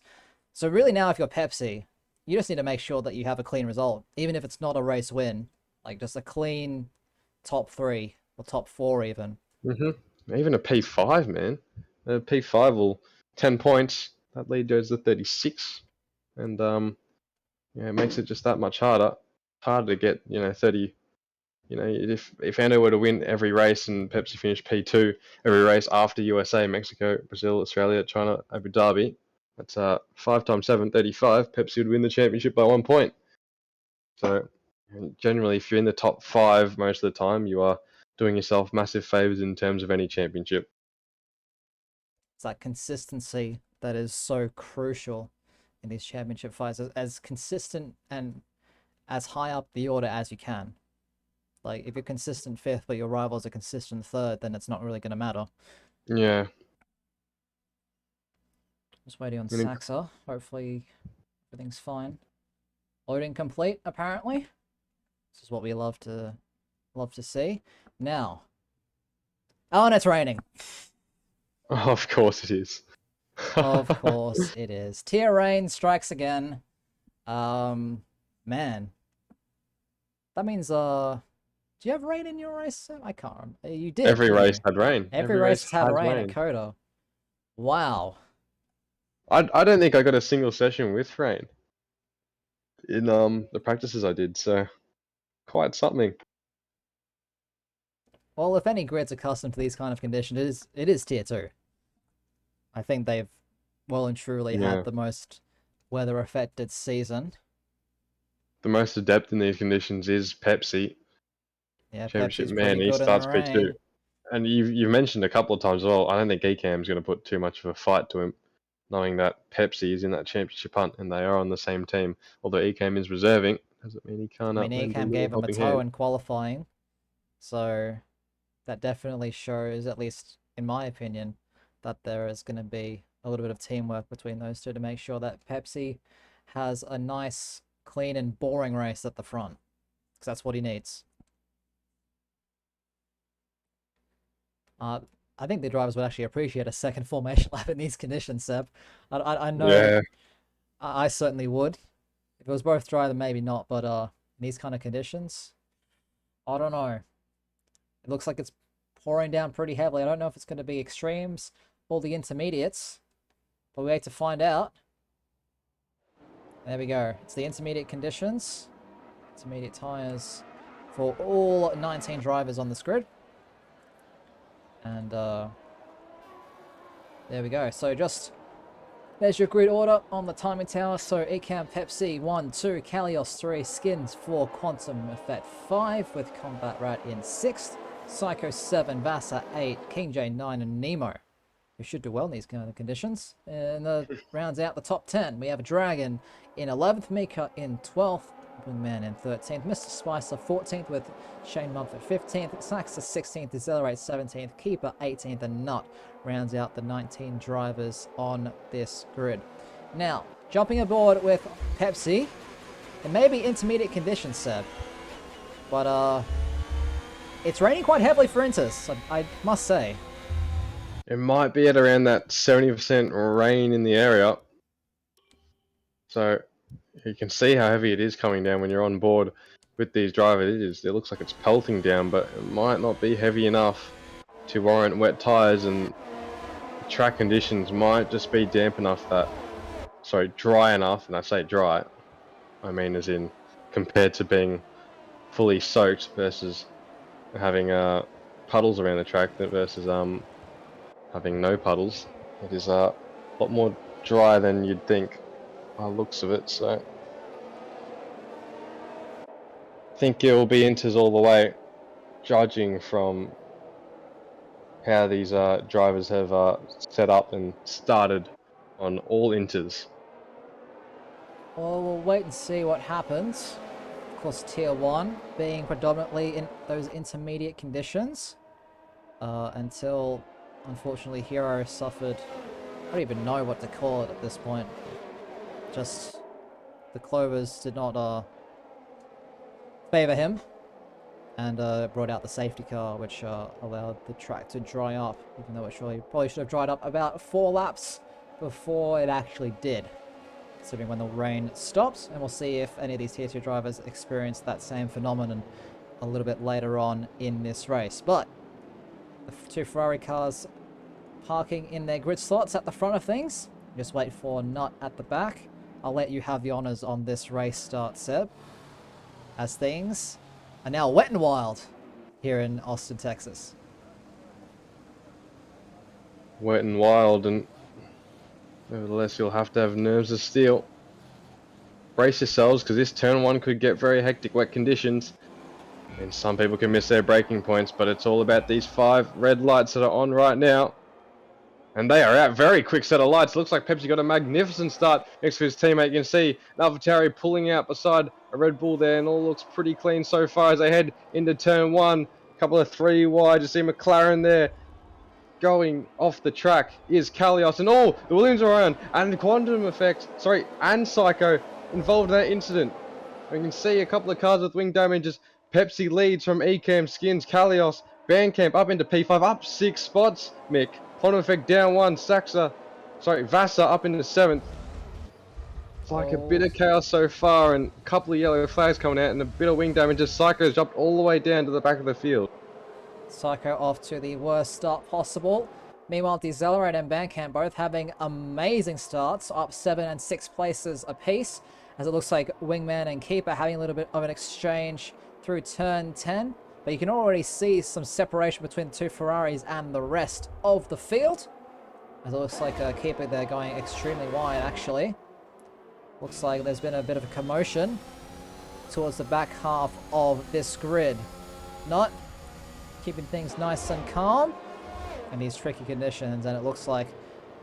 So really now, if you're Pepsi, you just need to make sure that you have a clean result, even if it's not a race win, like just a clean top 3 or top 4 even. Even a P5, man. A P5 will 10 points. That lead goes to 36, and it makes it just that much harder. Harder to get 30. If Ando were to win every race and Pepsi finished P2 every race after USA, Mexico, Brazil, Australia, China, Abu Dhabi, that's 5 times 7, 35. Pepsi would win the championship by 1 point. So generally, if you're in the top 5 most of the time, you are doing yourself massive favors in terms of any championship. It's that consistency that is so crucial in these championship fights, as consistent and as high up the order as you can. Like, if you're consistent 5th, but your rivals are consistent 3rd, then it's not really going to matter. Yeah. Just waiting on Saxa. Hopefully, everything's fine. Loading complete, apparently. This is what we love to see. Now. Oh, and it's raining. Of course it is. Of course it is. Tier rain strikes again. Man. That means, do you have rain in your race? I can't remember. You did. Every race had rain. Every race had rain at Coda. Wow. I don't think I got a single session with rain in the practices I did, so quite something. Well, if any grid's accustomed to these kind of conditions, it is tier 2. I think they've well and truly had the most weather affected season. The most adept in these conditions is Pepsi. Yeah, Championship Pepsi's man, pretty he good starts in the P2. rain. And you've mentioned a couple of times as well, I don't think Ecam's going to put too much of a fight to him, knowing that Pepsi is in that championship hunt and they are on the same team. Although Ecam is reserving, doesn't mean he can't I mean, lend a Earcam little gave him a helping toe hand. in qualifying, so that definitely shows, at least in my opinion, that there is going to be a little bit of teamwork between those two to make sure that Pepsi has a nice, clean, and boring race at the front, because that's what he needs. Uh, I think the drivers would actually appreciate a second formation lap in these conditions, Seb. I know Yeah, I certainly would. If it was both dry, then maybe not, but in these kind of conditions, I don't know. It looks like it's pouring down pretty heavily. I don't know if it's going to be extremes or the intermediates, but we wait to find out. There we go. It's the intermediate conditions. Intermediate tyres for all 19 drivers on this grid. And there we go. So just there's your grid order on the timing tower. So Ecam Pepsi 1, 2, Kalios 3, Skins 4, Quantum Effect 5 with Combat Rat in 6th, Psycho 7, Vasa 8, King J 9, and Nemo, who should do well in these kind of conditions. And rounds out the top 10. We have a Dragon in 11th, Mika in 12th, Wingman in 13th, Mr. Spicer 14th with Shane Mumford 15th, Saxa 16th, Accelerate 17th, Keeper 18th, and Nut rounds out the 19 drivers on this grid. Now, jumping aboard with Pepsi, it may be intermediate conditions, Seb, but it's raining quite heavily for Inters, I must say. it might be at around that 70% rain in the area. So you can see how heavy it is coming down when you're on board with these drivers. It looks like it's pelting down, but it might not be heavy enough to warrant wet tires, and the track conditions might just be damp enough that, sorry, dry enough, and I say dry, I mean as in compared to being fully soaked versus having puddles around the track versus having no puddles. It is a lot more dry than you'd think by looks of it, so I think it will be inters all the way, judging from how these drivers have set up and started on all inters. Well, we'll wait and see what happens. Of course, Tier 1 being predominantly in those intermediate conditions until, unfortunately, Hero suffered. I don't even know what to call it at this point. Just the Clovers did not favor him and brought out the safety car, which allowed the track to dry up, even though it probably should have dried up about 4 laps before it actually did, considering when the rain stops. And we'll see if any of these Tier 2 drivers experience that same phenomenon a little bit later on in this race. But the 2 Ferrari cars parking in their grid slots at the front of things. Just wait for Nut at the back. I'll let you have the honors on this race start, Seb, as things are now wet and wild here in Austin, Texas. Wet and wild, and nevertheless you'll have to have nerves of steel. Brace yourselves, because this turn 1 could get very hectic. Wet conditions, and some people can miss their braking points, but it's all about these 5 red lights that are on right now. And they are out. Very quick set of lights. Looks like Pepsi got a magnificent start next to his teammate. You can see AlphaTauri pulling out beside a Red Bull there, and all looks pretty clean so far as they head into turn 1. Couple of 3 wide. You see McLaren there going off the track is Kalios, and oh, the Williams are around, and Quantum Effect, sorry, and Psycho involved in that incident. We can see a couple of cars with wing damages. Pepsi leads from Ecam, Skins, Kalios, Bandcamp up into P5, up 6 spots, Mick. Quantum Effect down 1, Vasa up into 7th. It's like a bit Oh, of chaos so far, and a couple of yellow flags coming out, and a bit of wing damages. Psycho's jumped all the way down to the back of the field. Psycho off to the worst start possible. Meanwhile, Decelerate and Bandcamp both having amazing starts, up 7 and 6 places apiece, as it looks like Wingman and Keeper having a little bit of an exchange through turn 10. But you can already see some separation between the 2 Ferraris and the rest of the field, as it looks like Keeper there going extremely wide, actually. Looks like there's been a bit of a commotion towards the back half of this grid. Not keeping things nice and calm in these tricky conditions, and it looks like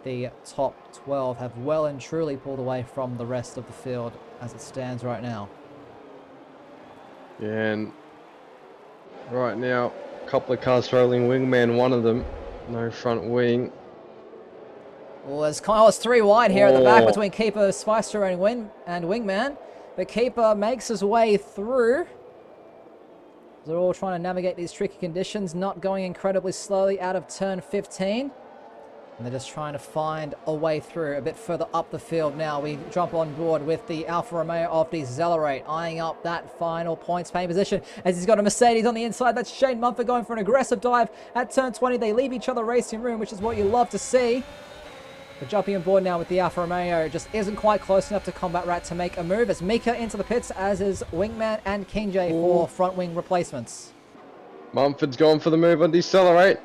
the top 12 have well and truly pulled away from the rest of the field as it stands right now. Yeah, and right now, a couple of cars rolling wingman, one of them, no front wing. Well, it's 3 wide here at the back Oh. between Keeper, Spicer, and Wingman. But Keeper makes his way through. They're all trying to navigate these tricky conditions, not going incredibly slowly out of turn 15. And they're just trying to find a way through a bit further up the field now. We jump on board with the Alfa Romeo of Decelerate, eyeing up that final points paying position as he's got a Mercedes on the inside. That's Shane Mumford going for an aggressive dive at turn 20. They leave each other racing room, which is what you love to see. But jumping on board now with the Alfa Romeo just isn't quite close enough to Combat Rat to make a move. As Mika into the pits, as is Wingman and Kinjay for front wing replacements. Mumford's gone for the move on Decelerate.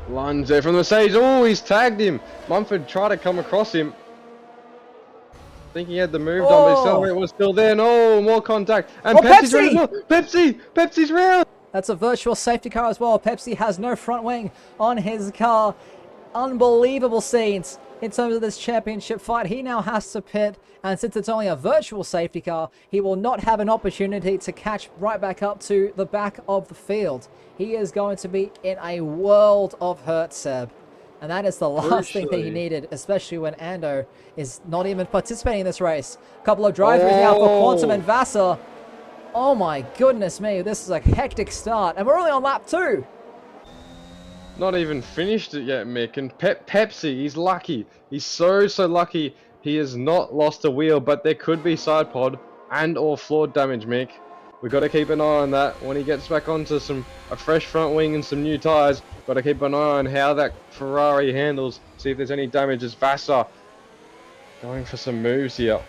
Lunge there from the Mercedes. Oh, he's tagged him. Mumford tried to come across him. I think he had the move done, but Decelerate was still there. No, more contact. And Pepsi's round as well. Pepsi's round. That's a virtual safety car as well. Pepsi has no front wing on his car. Unbelievable scenes in terms of this championship fight. He now has to pit, and since it's only a virtual safety car, he will not have an opportunity to catch right back up to the back of the field. He is going to be in a world of hurt, Seb. And that is the last thing that he needed, especially when Ando is not even participating in this race. A couple of drive-throughs now for Quantum and Vassar. Oh my goodness me, this is a hectic start, and we're only on lap 2. Not even finished it yet, Mick. And Pepsi, he's lucky. He's so lucky he has not lost a wheel, but there could be side pod and or floor damage, Mick. We've got to keep an eye on that. When he gets back onto a fresh front wing and some new tyres, got to keep an eye on how that Ferrari handles. See if there's any damage as Vassar going for some moves here.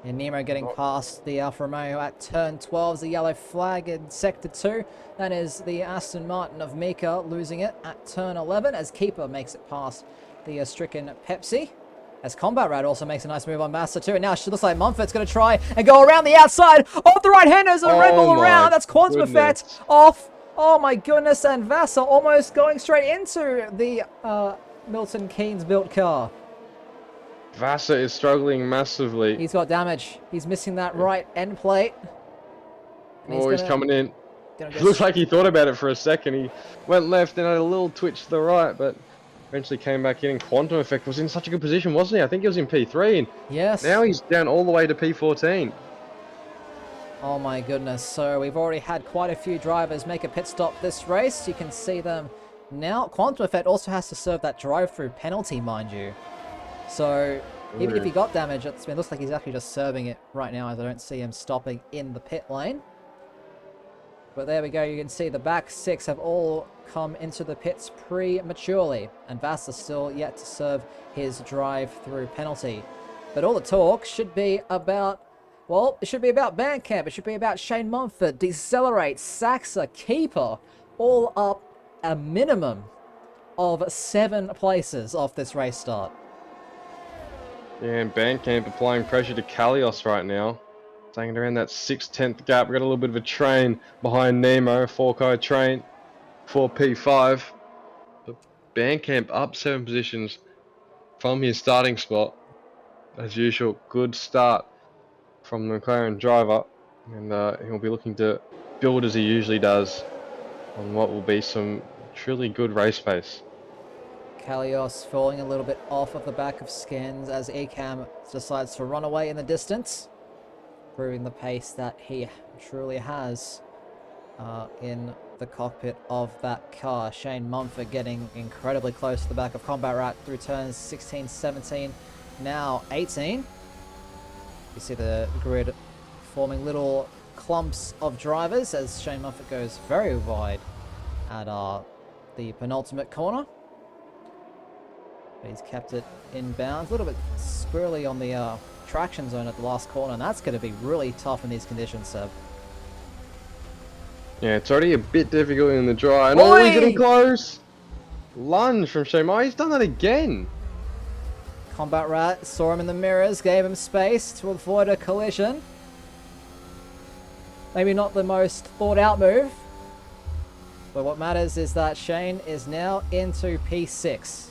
And Nemo getting past the Alfa Romeo at turn 12 is the yellow flag in sector 2. That is the Aston Martin of Mika losing it at turn 11 as Keeper makes it past the stricken Pepsi. As Combat Rat also makes a nice move on Master too. And now she looks like Mumford's going to try and go around the outside of the right-handers and Red Bull around. That's Quantum Effect off. Oh my goodness. And Vassar almost going straight into the Milton Keynes built car. Vassar is struggling massively. He's got damage. He's missing that right end plate. And he's coming in. Looks like he thought about it for a second. He went left and had a little twitch to the right, but eventually came back in. And Quantum Effect was in such a good position, wasn't he? I think he was in P3. And yes. Now he's down all the way to P14. Oh my goodness. So we've already had quite a few drivers make a pit stop this race. You can see them now. Quantum Effect also has to serve that drive-through penalty, mind you. So even if he got damage, it looks like he's actually just serving it right now, as I don't see him stopping in the pit lane. But there we go. You can see the back 6 have all come into the pits prematurely, and Vassar still yet to serve his drive-through penalty. But all the talk should be about, well, it should be about Bandcamp. It should be about Shane Mumford, Decelerate, Saxa, Keeper, all up a minimum of 7 places off this race start. Yeah, and Bandcamp applying pressure to Kalios right now. Taking around that 6/10 gap. We've got a little bit of a train behind Nemo, 4-car train, 4P5. But Bandcamp up 7 positions from his starting spot. As usual, good start from the McLaren driver. And he'll be looking to build as he usually does on what will be some truly good race pace. Kalios falling a little bit off of the back of Skins as Ecam decides to run away in the distance, proving the pace that he truly has in the cockpit of that car. Shane Mumford getting incredibly close to the back of Combat Rat through turns 16, 17, now 18. You see the grid forming little clumps of drivers as Shane Mumford goes very wide at the penultimate corner. But he's kept it in bounds. A little bit squirrely on the traction zone at the last corner, and that's going to be really tough in these conditions, Seb. Yeah, it's already a bit difficult in the dry. And oh, he's getting close! Lunge from Shane. Oh, he's done that again! Combat Rat saw him in the mirrors, gave him space to avoid a collision. Maybe not the most thought out move. But what matters is that Shane is now into P6.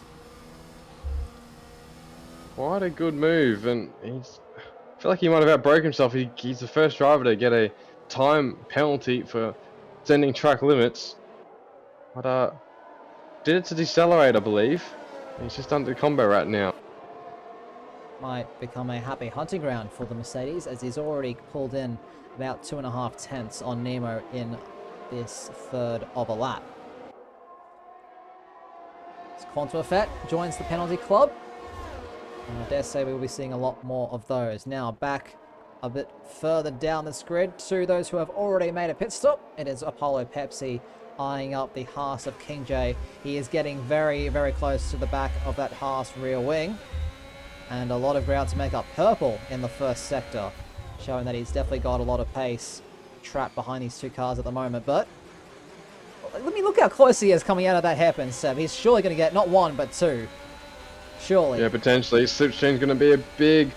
Quite a good move, and I feel like he might have outbroke himself. He's the first driver to get a time penalty for sending track limits. But did it to decelerate, I believe. He's just under combo right now. Might become a happy hunting ground for the Mercedes, as he's already pulled in about 2.5 tenths on Nemo in this third of a lap. As Quantum Effect joins the penalty club. And I dare say we will be seeing a lot more of those. Now back a bit further down this grid to those who have already made a pit stop. It is Apollo Pepsi eyeing up the Haas of King J. He is getting very, very close to the back of that Haas rear wing. And a lot of ground to make up. Purple in the first sector, showing that he's definitely got a lot of pace trapped behind these two cars at the moment. But let me look how close he is coming out of that hairpin, Seb. He's surely going to get not one, but two. Surely. Yeah, potentially. Slipstream's going to be a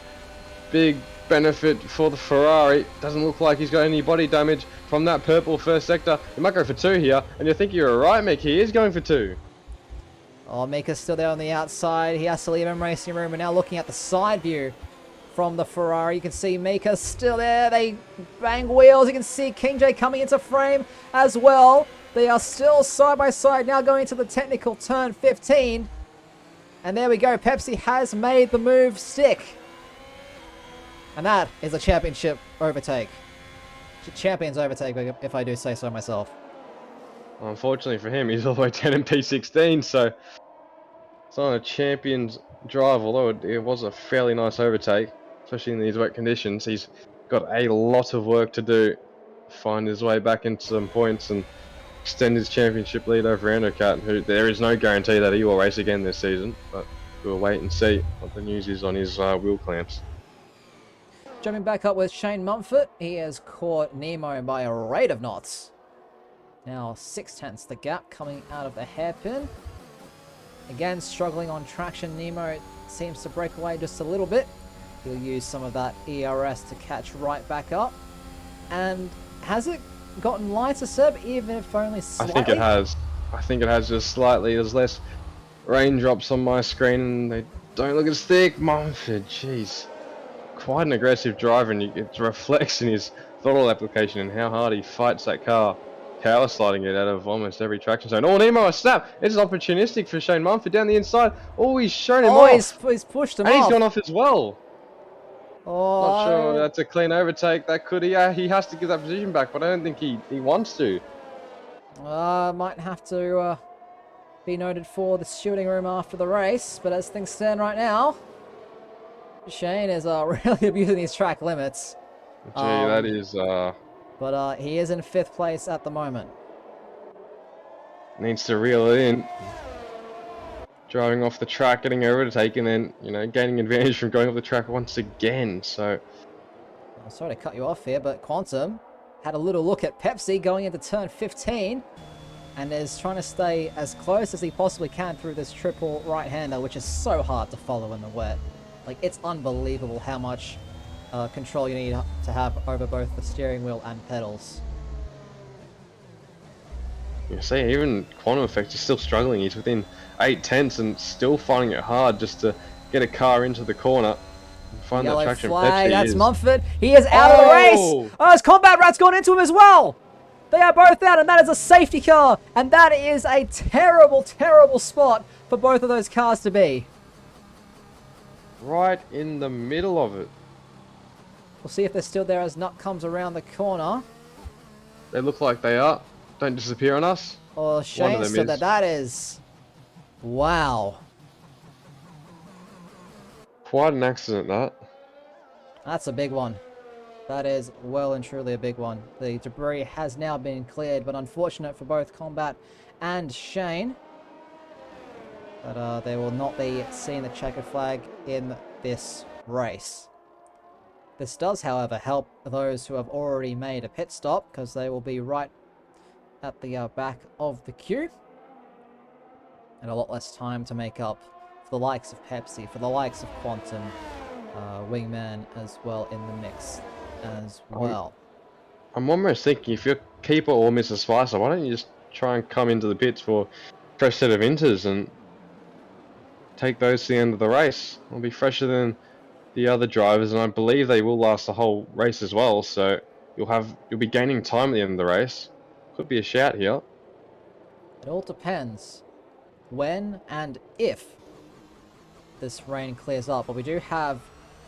big benefit for the Ferrari. Doesn't look like he's got any body damage from that purple first sector. He might go for two here, and you think you're right, Mick. He is going for two. Oh, Mika's still there on the outside. He has to leave him racing room. We're now looking at the side view from the Ferrari. You can see Mika still there. They bang wheels. You can see King J coming into frame as well. They are still side by side now going to the technical turn 15. And there we go. Pepsi has made the move stick. And that is a championship overtake. Champion's overtake, if I do say so myself. Unfortunately for him, he's all the way 10 in P16, so it's not a champion's drive, although it was a fairly nice overtake, especially in these wet conditions. He's got a lot of work to do to find his way back into some points and extend his championship lead over Endocat, who there is no guarantee that he will race again this season, but we'll wait and see what the news is on his wheel clamps. Jumping back up with Shane Mumford, he has caught Nemo by a rate of knots. Now 6 tenths the gap coming out of the hairpin. Again, struggling on traction. Nemo seems to break away just a little bit. He'll use some of that ERS to catch right back up. And has it gotten lighter, Seb, even if only slightly? I think it has. I think it has just slightly. There's less raindrops on my screen and they don't look as thick. Mumford, jeez. Quite an aggressive driver, and it reflects in his throttle application and how hard he fights that car. Power sliding it out of almost every traction zone. Oh, Nemo, a snap. It's opportunistic for Shane Mumford down the inside. Oh, he's shown him off. He's pushed him and off. He's gone off as well. Oh, not sure that's a clean overtake. That could, yeah, he has to give that position back, but I don't think he wants to. Might have to be noted for the stewarding room after the race, but as things stand right now, Shane is really abusing these track limits. Gee, that is... But he is in 5th place at the moment. Needs to reel it in. Driving off the track, getting overtaken, and then, gaining advantage from going off the track once again, so... I'm sorry to cut you off here, but Quantum had a little look at Pepsi going into turn 15 and is trying to stay as close as he possibly can through this triple right-hander, which is so hard to follow in the wet. Like, it's unbelievable how much control you need to have over both the steering wheel and pedals. You see, even Quantum Effect is still struggling. He's within 8 tenths and still finding it hard just to get a car into the corner and find Yellow that traction. flag, that's is. Mumford. He is out of the race. Oh, his Combat Rat's gone into him as well. They are both out, and that is a safety car. And that is a terrible, terrible spot for both of those cars to be. Right in the middle of it. We'll see if they're still there as Nut comes around the corner. They look like they are. Don't disappear on us. Oh, Shane still there. That is... Wow. Quite an accident, that. That's a big one. That is well and truly a big one. The debris has now been cleared, but unfortunate for both Combat and Shane. But they will not be seeing the checkered flag in this race. This does, however, help those who have already made a pit stop, because they will be right at the back of the queue. And a lot less time to make up for the likes of Pepsi, for the likes of Quantum, Wingman as well in the mix as well. I'm almost thinking, if you're Keeper or Mr. Spicer, why don't you just try and come into the pits for a fresh set of inters and take those to the end of the race. It'll be fresher than the other drivers, and I believe they will last the whole race as well. So you'll be gaining time at the end of the race. Could be a shout here. It all depends when and if this rain clears up. But we do have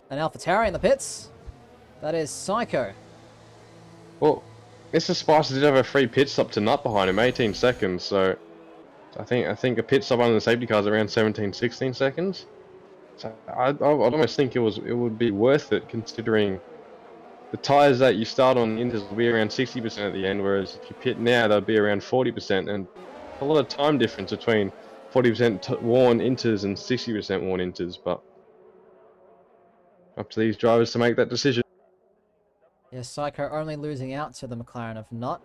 an AlphaTauri in the pits. That is Psycho. Well, Mr. Spicer did have a free pit stop to Nut behind him, 18 seconds. So I think a pit stop under the safety car is around 17, 16 seconds. So I'd almost think it would be worth it, considering the tyres that you start on inters will be around 60% at the end, whereas if you pit now, they'll be around 40%, and a lot of time difference between 40% worn inters and 60% worn inters. But up to these drivers to make that decision. Yeah, Psycho only losing out to the McLaren of Nut.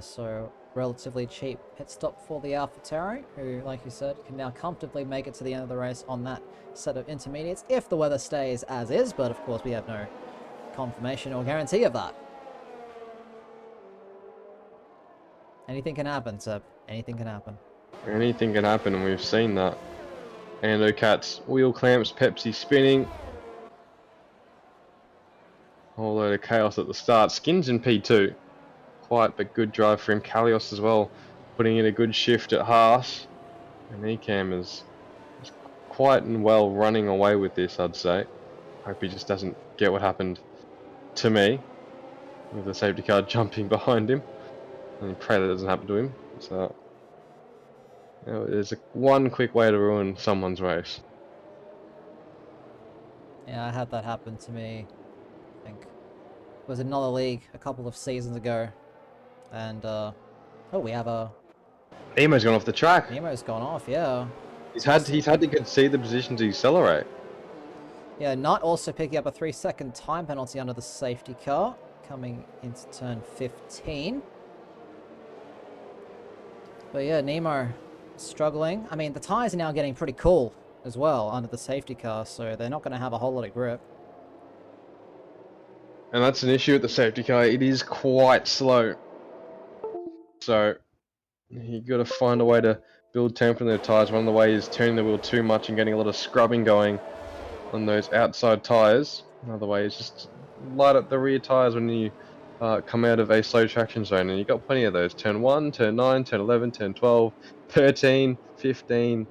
So relatively cheap pit stop for the AlphaTauri, who, like you said, can now comfortably make it to the end of the race on that set of intermediates if the weather stays as is, but of course we have no confirmation or guarantee of that. Anything can happen, Seb. Anything can happen. Anything can happen, and we've seen that. Cat's wheel clamps, Pepsi spinning. Whole load of chaos at the start. Skins in P2. Quiet but good drive for him. Kalios as well, putting in a good shift at Haas. And Ecam is quite and well running away with this, I'd say. Hope he just doesn't get what happened to me, with the safety car jumping behind him. And pray that doesn't happen to him. So, there's one quick way to ruin someone's race. Yeah, I had that happen to me, I think. It was another league a couple of seasons ago. And, oh, we have a... Nemo's gone off the track. Nemo's gone off, yeah. He's had to concede the position to accelerate. Yeah, Nut also picking up a 3-second time penalty under the safety car, coming into turn 15. But yeah, Nemo struggling. I mean, the tyres are now getting pretty cool as well under the safety car, so they're not going to have a whole lot of grip. And that's an issue with the safety car. It is quite slow. So you got to find a way to build temper in the tyres. One of the ways is turning the wheel too much and getting a lot of scrubbing going on those outside tyres. Another way is just light up the rear tyres when you come out of a slow traction zone. And you've got plenty of those. Turn 1, turn 9, turn 11, turn 12, 13, 15,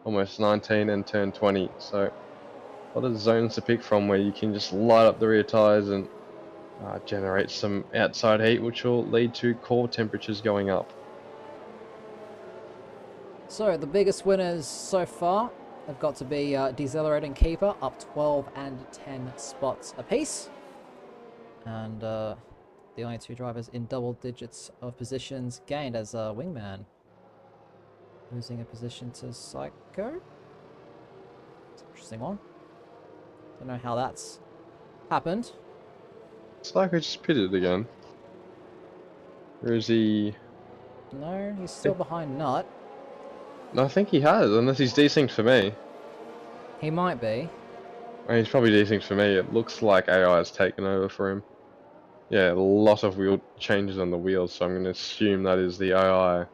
almost 19, and turn 20. So a lot of zones to pick from where you can just light up the rear tyres and generate some outside heat, which will lead to core temperatures going up. So the biggest winners so far have got to be Decelerating Keeper, up 12 and 10 spots apiece. And the only two drivers in double digits of positions gained as Wingman. Losing a position to Psycho. It's an interesting one. Don't know how that's happened. Psycho just pitted again. Or is he... No, he's still behind Nut. No, I think he has, unless he's desynced for me. He might be. I mean, he's probably desynced for me. It looks like AI has taken over for him. Yeah, a lot of wheel changes on the wheels, so I'm going to assume that is the AI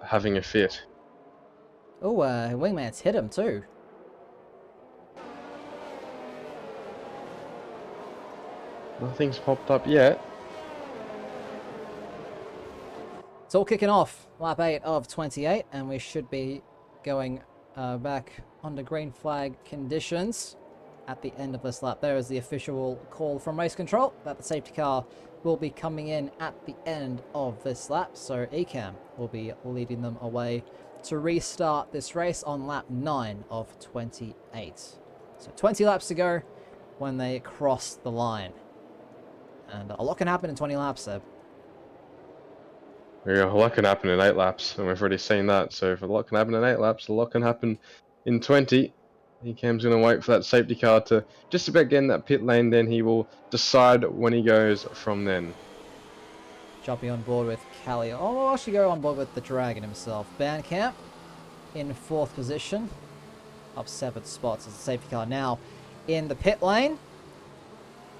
having a fit. Oh, Wingman's hit him too. Nothing's popped up yet. It's all kicking off. Lap 8 of 28, and we should be going back under green flag conditions at the end of this lap. There is the official call from race control that the safety car will be coming in at the end of this lap. So Ecam will be leading them away to restart this race on lap 9 of 28. So 20 laps to go when they cross the line. And a lot can happen in 20 laps, Seb. Yeah, a lot can happen in 8 laps, and we've already seen that. So if a lot can happen in 8 laps, a lot can happen in 20. Ecam's going to wait for that safety car to just about get in that pit lane, then he will decide when he goes from then. Jumping on board with Callie. Oh, we'll actually go on board with the Dragon himself. Bandcamp in 4th position. Up 7 spots as the safety car now in the pit lane.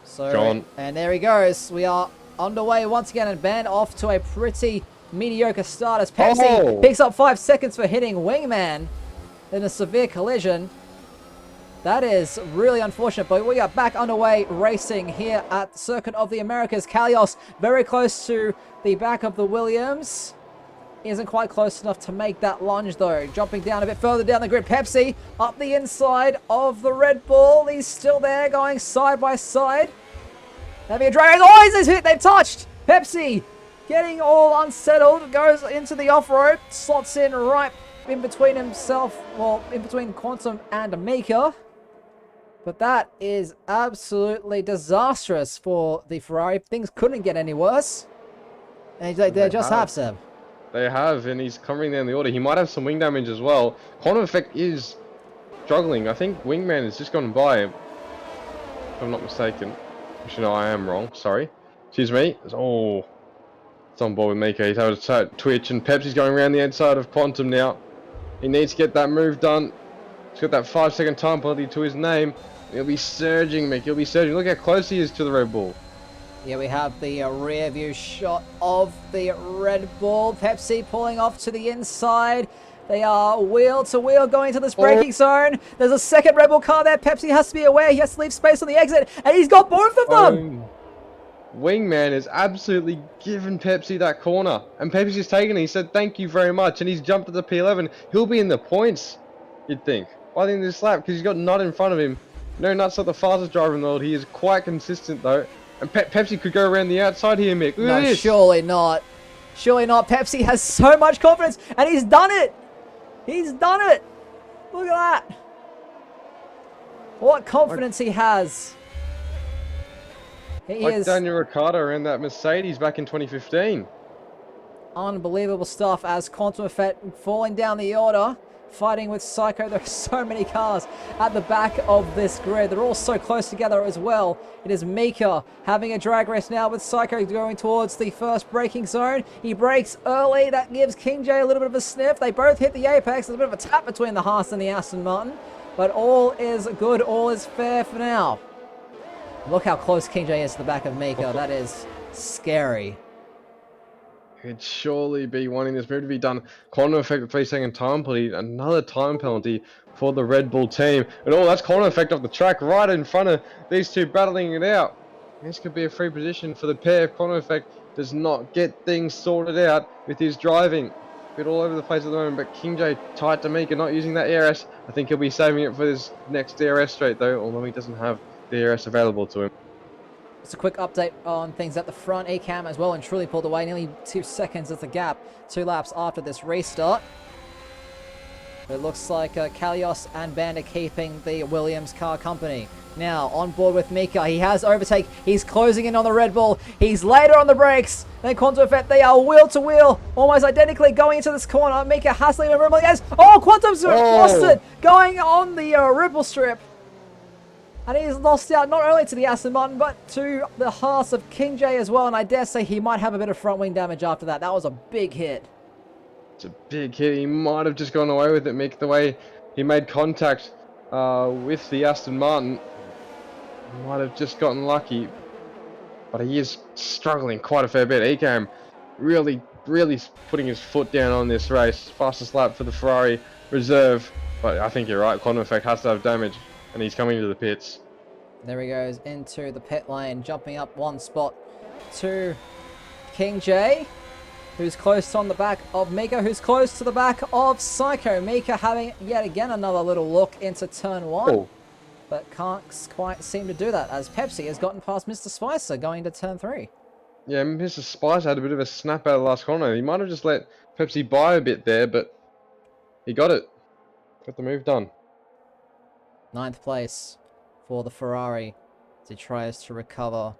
So, John. and there he goes. We are underway once again, and Band off to a pretty mediocre start as Pepsi Oh! picks up 5 seconds for hitting Wingman in a severe collision. That is really unfortunate, but we are back underway racing here at the Circuit of the Americas. Kalios very close to the back of the Williams. Isn't quite close enough to make that lunge though. Jumping down a bit further down the grid. Pepsi up the inside of the Red Bull. He's still there going side by side. Having a drag. Oh, he's hit. They've touched. Pepsi getting all unsettled. Goes into the off-road. Slots in right in between himself. Well, in between Quantum and Mika. But that is absolutely disastrous for the Ferrari. Things couldn't get any worse. And they just have, Seb. They have, and he's coming down the order. He might have some wing damage as well. Quantum Effect is struggling. I think Wingman has just gone by him, if I'm not mistaken. Actually, no, I am wrong. Sorry. Excuse me. Oh, it's on board with Mika. He's having a twitch, and Pepsi's going around the inside of Quantum now. He needs to get that move done. He's got that 5-second time penalty to his name. He'll be surging, Mick. He'll be surging. Look how close he is to the Red Bull. Yeah, we have the rear view shot of the Red Bull. Pepsi pulling off to the inside. They are wheel to wheel going to this braking zone. There's a second Red Bull car there. Pepsi has to be aware. He has to leave space on the exit. And he's got both of them. Wingman has absolutely given Pepsi that corner. And Pepsi's just taken it. He said, thank you very much. And he's jumped to the P11. He'll be in the points, you'd think. By the end of this lap, because he's got Nut in front of him. No, Nut's not the fastest driver in the world. He is quite consistent, though. And Pepsi could go around the outside here, Mick. Look at this. Surely not. Surely not. Pepsi has so much confidence, and he's done it. He's done it. Look at that. What confidence he has. He is Daniel Ricciardo around that Mercedes back in 2015. Unbelievable stuff as Quantum Effect falling down the order. Fighting with Psycho. There are so many cars at the back of this grid. They're all so close together as well. It is Mika having a drag race now with Psycho going towards the first braking zone. He brakes early. That gives King J a little bit of a sniff. They both hit the apex. There's a bit of a tap between the Haas and the Aston Martin. But all is good. All is fair for now. Look how close King J is to the back of Mika. That is scary. It'd surely be wanting this move to be done. Quantum Effect, the 3-second time penalty. Another time penalty for the Red Bull team. And that's Quantum Effect off the track right in front of these two battling it out. This could be a free position for the pair if Quantum Effect does not get things sorted out with his driving. A bit all over the place at the moment, but King J tight to Mika, not using that ERS. I think he'll be saving it for this next DRS straight though, although he doesn't have DRS available to him. Just a quick update on things at the front. Ecam as well and truly pulled away. Nearly 2 seconds is the gap. 2 laps after this restart. It looks like Kalios and Band are keeping the Williams car company. Now on board with Mika. He has overtake. He's closing in on the Red Bull. He's later on the brakes. Then Quantum Effect. They are wheel to wheel. Almost identically going into this corner. Mika has to leave a room. Oh, Quantum's lost it. Going on the ripple strip. And he's lost out not only to the Aston Martin, but to the Haas of King J as well. And I dare say he might have a bit of front wing damage after that. That was a big hit. It's a big hit. He might have just gone away with it, Mick, the way he made contact with the Aston Martin. He might have just gotten lucky. But he is struggling quite a fair bit. Ecam really putting his foot down on this race. Fastest lap for the Ferrari reserve. But I think you're right. Quantum Effect has to have damage. And he's coming to the pits. There he goes into the pit lane, jumping up 1 spot to King J, who's close on the back of Mika, who's close to the back of Psycho. Mika having yet again another little look into turn 1, but can't quite seem to do that as Pepsi has gotten past Mr. Spicer going to turn 3. Yeah, Mr. Spicer had a bit of a snap out of the last corner. He might have just let Pepsi buy a bit there, but he got it. Got the move done. 9th place for the Ferrari as he tries to recover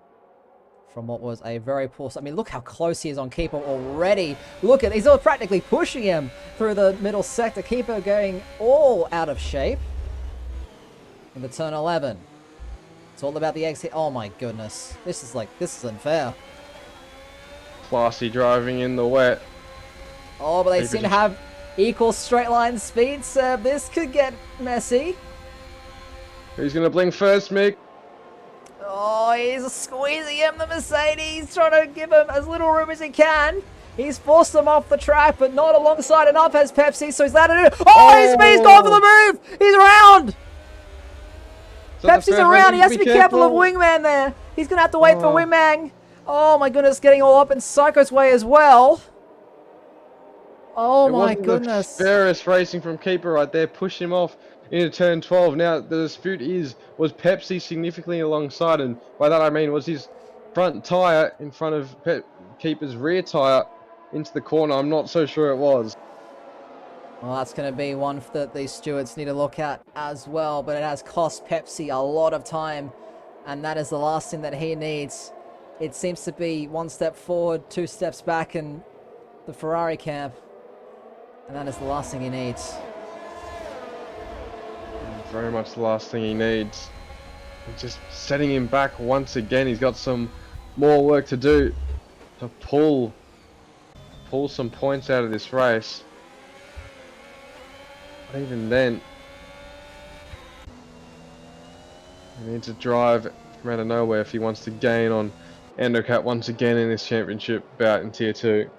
from what was a very poor... I mean, look how close he is on Keeper already. Look at... He's all practically pushing him through the middle sector. Keeper going all out of shape into turn 11. It's all about the exit. Oh my goodness. This is unfair. Classy driving in the wet. Oh, but they seem to have equal straight line speed, so this could get messy. Who's going to blink first, Mick? Oh, he's squeezing him, the Mercedes, trying to give him as little room as he can. He's forced him off the track, but not alongside enough as Pepsi, so he's landed it. Oh, he's gone for the move! He's around! Pepsi's around. He has to be careful of Wingman there. He's going to have to wait for Wingman. Oh my goodness, getting all up in Psycho's way as well. Oh my goodness. The fairest racing from Keeper right there, push him off into turn 12. Now the dispute was Pepsi significantly alongside, and by that I mean was his front tyre in front of Keeper's rear tyre into the corner. I'm not so sure it was. Well, that's going to be one that these stewards need to look at as well, but it has cost Pepsi a lot of time, and that is the last thing that he needs. It seems to be one step forward, 2 steps back in the Ferrari camp, and that is the last thing he needs. Very much the last thing he needs. Just setting him back once again. He's got some more work to do to pull some points out of this race. But even then, he needs to drive from out of nowhere if he wants to gain on Endocat once again in this championship bout in Tier 2.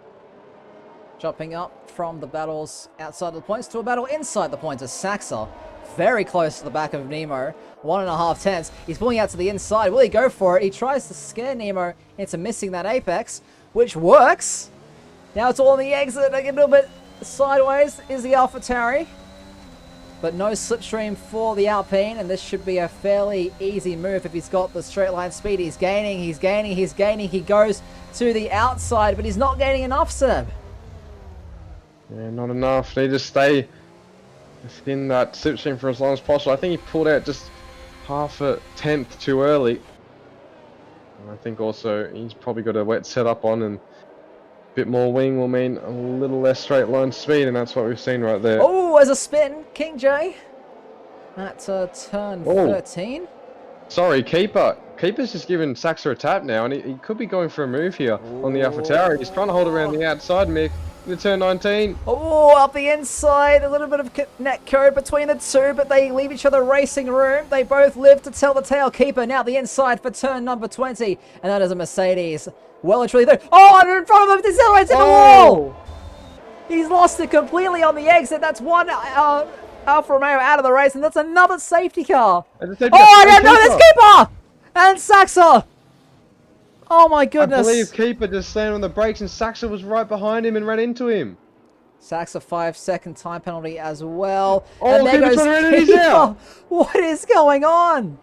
Jumping up from the battles outside of the points to a battle inside the points as Saxa very close to the back of Nemo. 1.5 tenths. He's pulling out to the inside. Will he go for it? He tries to scare Nemo into missing that apex, which works. Now it's all on the exit. A little bit sideways is the AlphaTauri. But no slipstream for the Alpine, and this should be a fairly easy move if he's got the straight line speed. He's gaining, he's gaining, he's gaining. He goes to the outside, but he's not gaining enough, Seb. Yeah, not enough. Need to stay within that slipstream for as long as possible. I think he pulled out just half a tenth too early. And I think also he's probably got a wet setup on, and a bit more wing will mean a little less straight line speed, and that's what we've seen right there. Oh, as a spin, King J. At turn 13. Sorry, Keeper. Keeper's just giving Saxa a tap now, and he could be going for a move here on the AlphaTauri. He's trying to hold around the outside, Mick. The turn 19. Oh, up the inside. A little bit of net code between the two, but they leave each other racing room. They both live to tell the tale. Keeper now the inside for turn number 20. And that is a Mercedes. Well and truly there. Oh, and in front of him, decelerates in the wall. He's lost it completely on the exit. That's one Alfa Romeo out of the race, and that's another safety car. Oh, I don't know this Keeper! And Saxa. Oh my goodness. I believe Keeper just slammed on the brakes and Saxa was right behind him and ran into him. Saxa 5-second time penalty as well. Oh, and there goes Keeper. What is going on?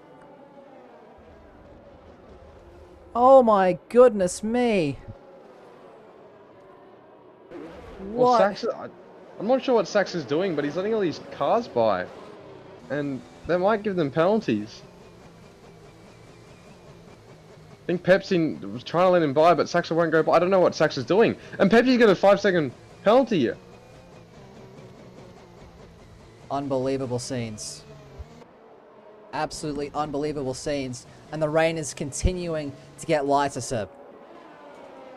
Oh my goodness me. What? Well, Saxa, I'm not sure what Saxa's doing, but he's letting all these cars by. And that might give them penalties. I think Pepsi was trying to let him by, but Saxa won't go by. I don't know what Saxa's doing. And Pepsi's got a 5-second penalty here. Unbelievable scenes. Absolutely unbelievable scenes. And the rain is continuing to get lighter, Seb.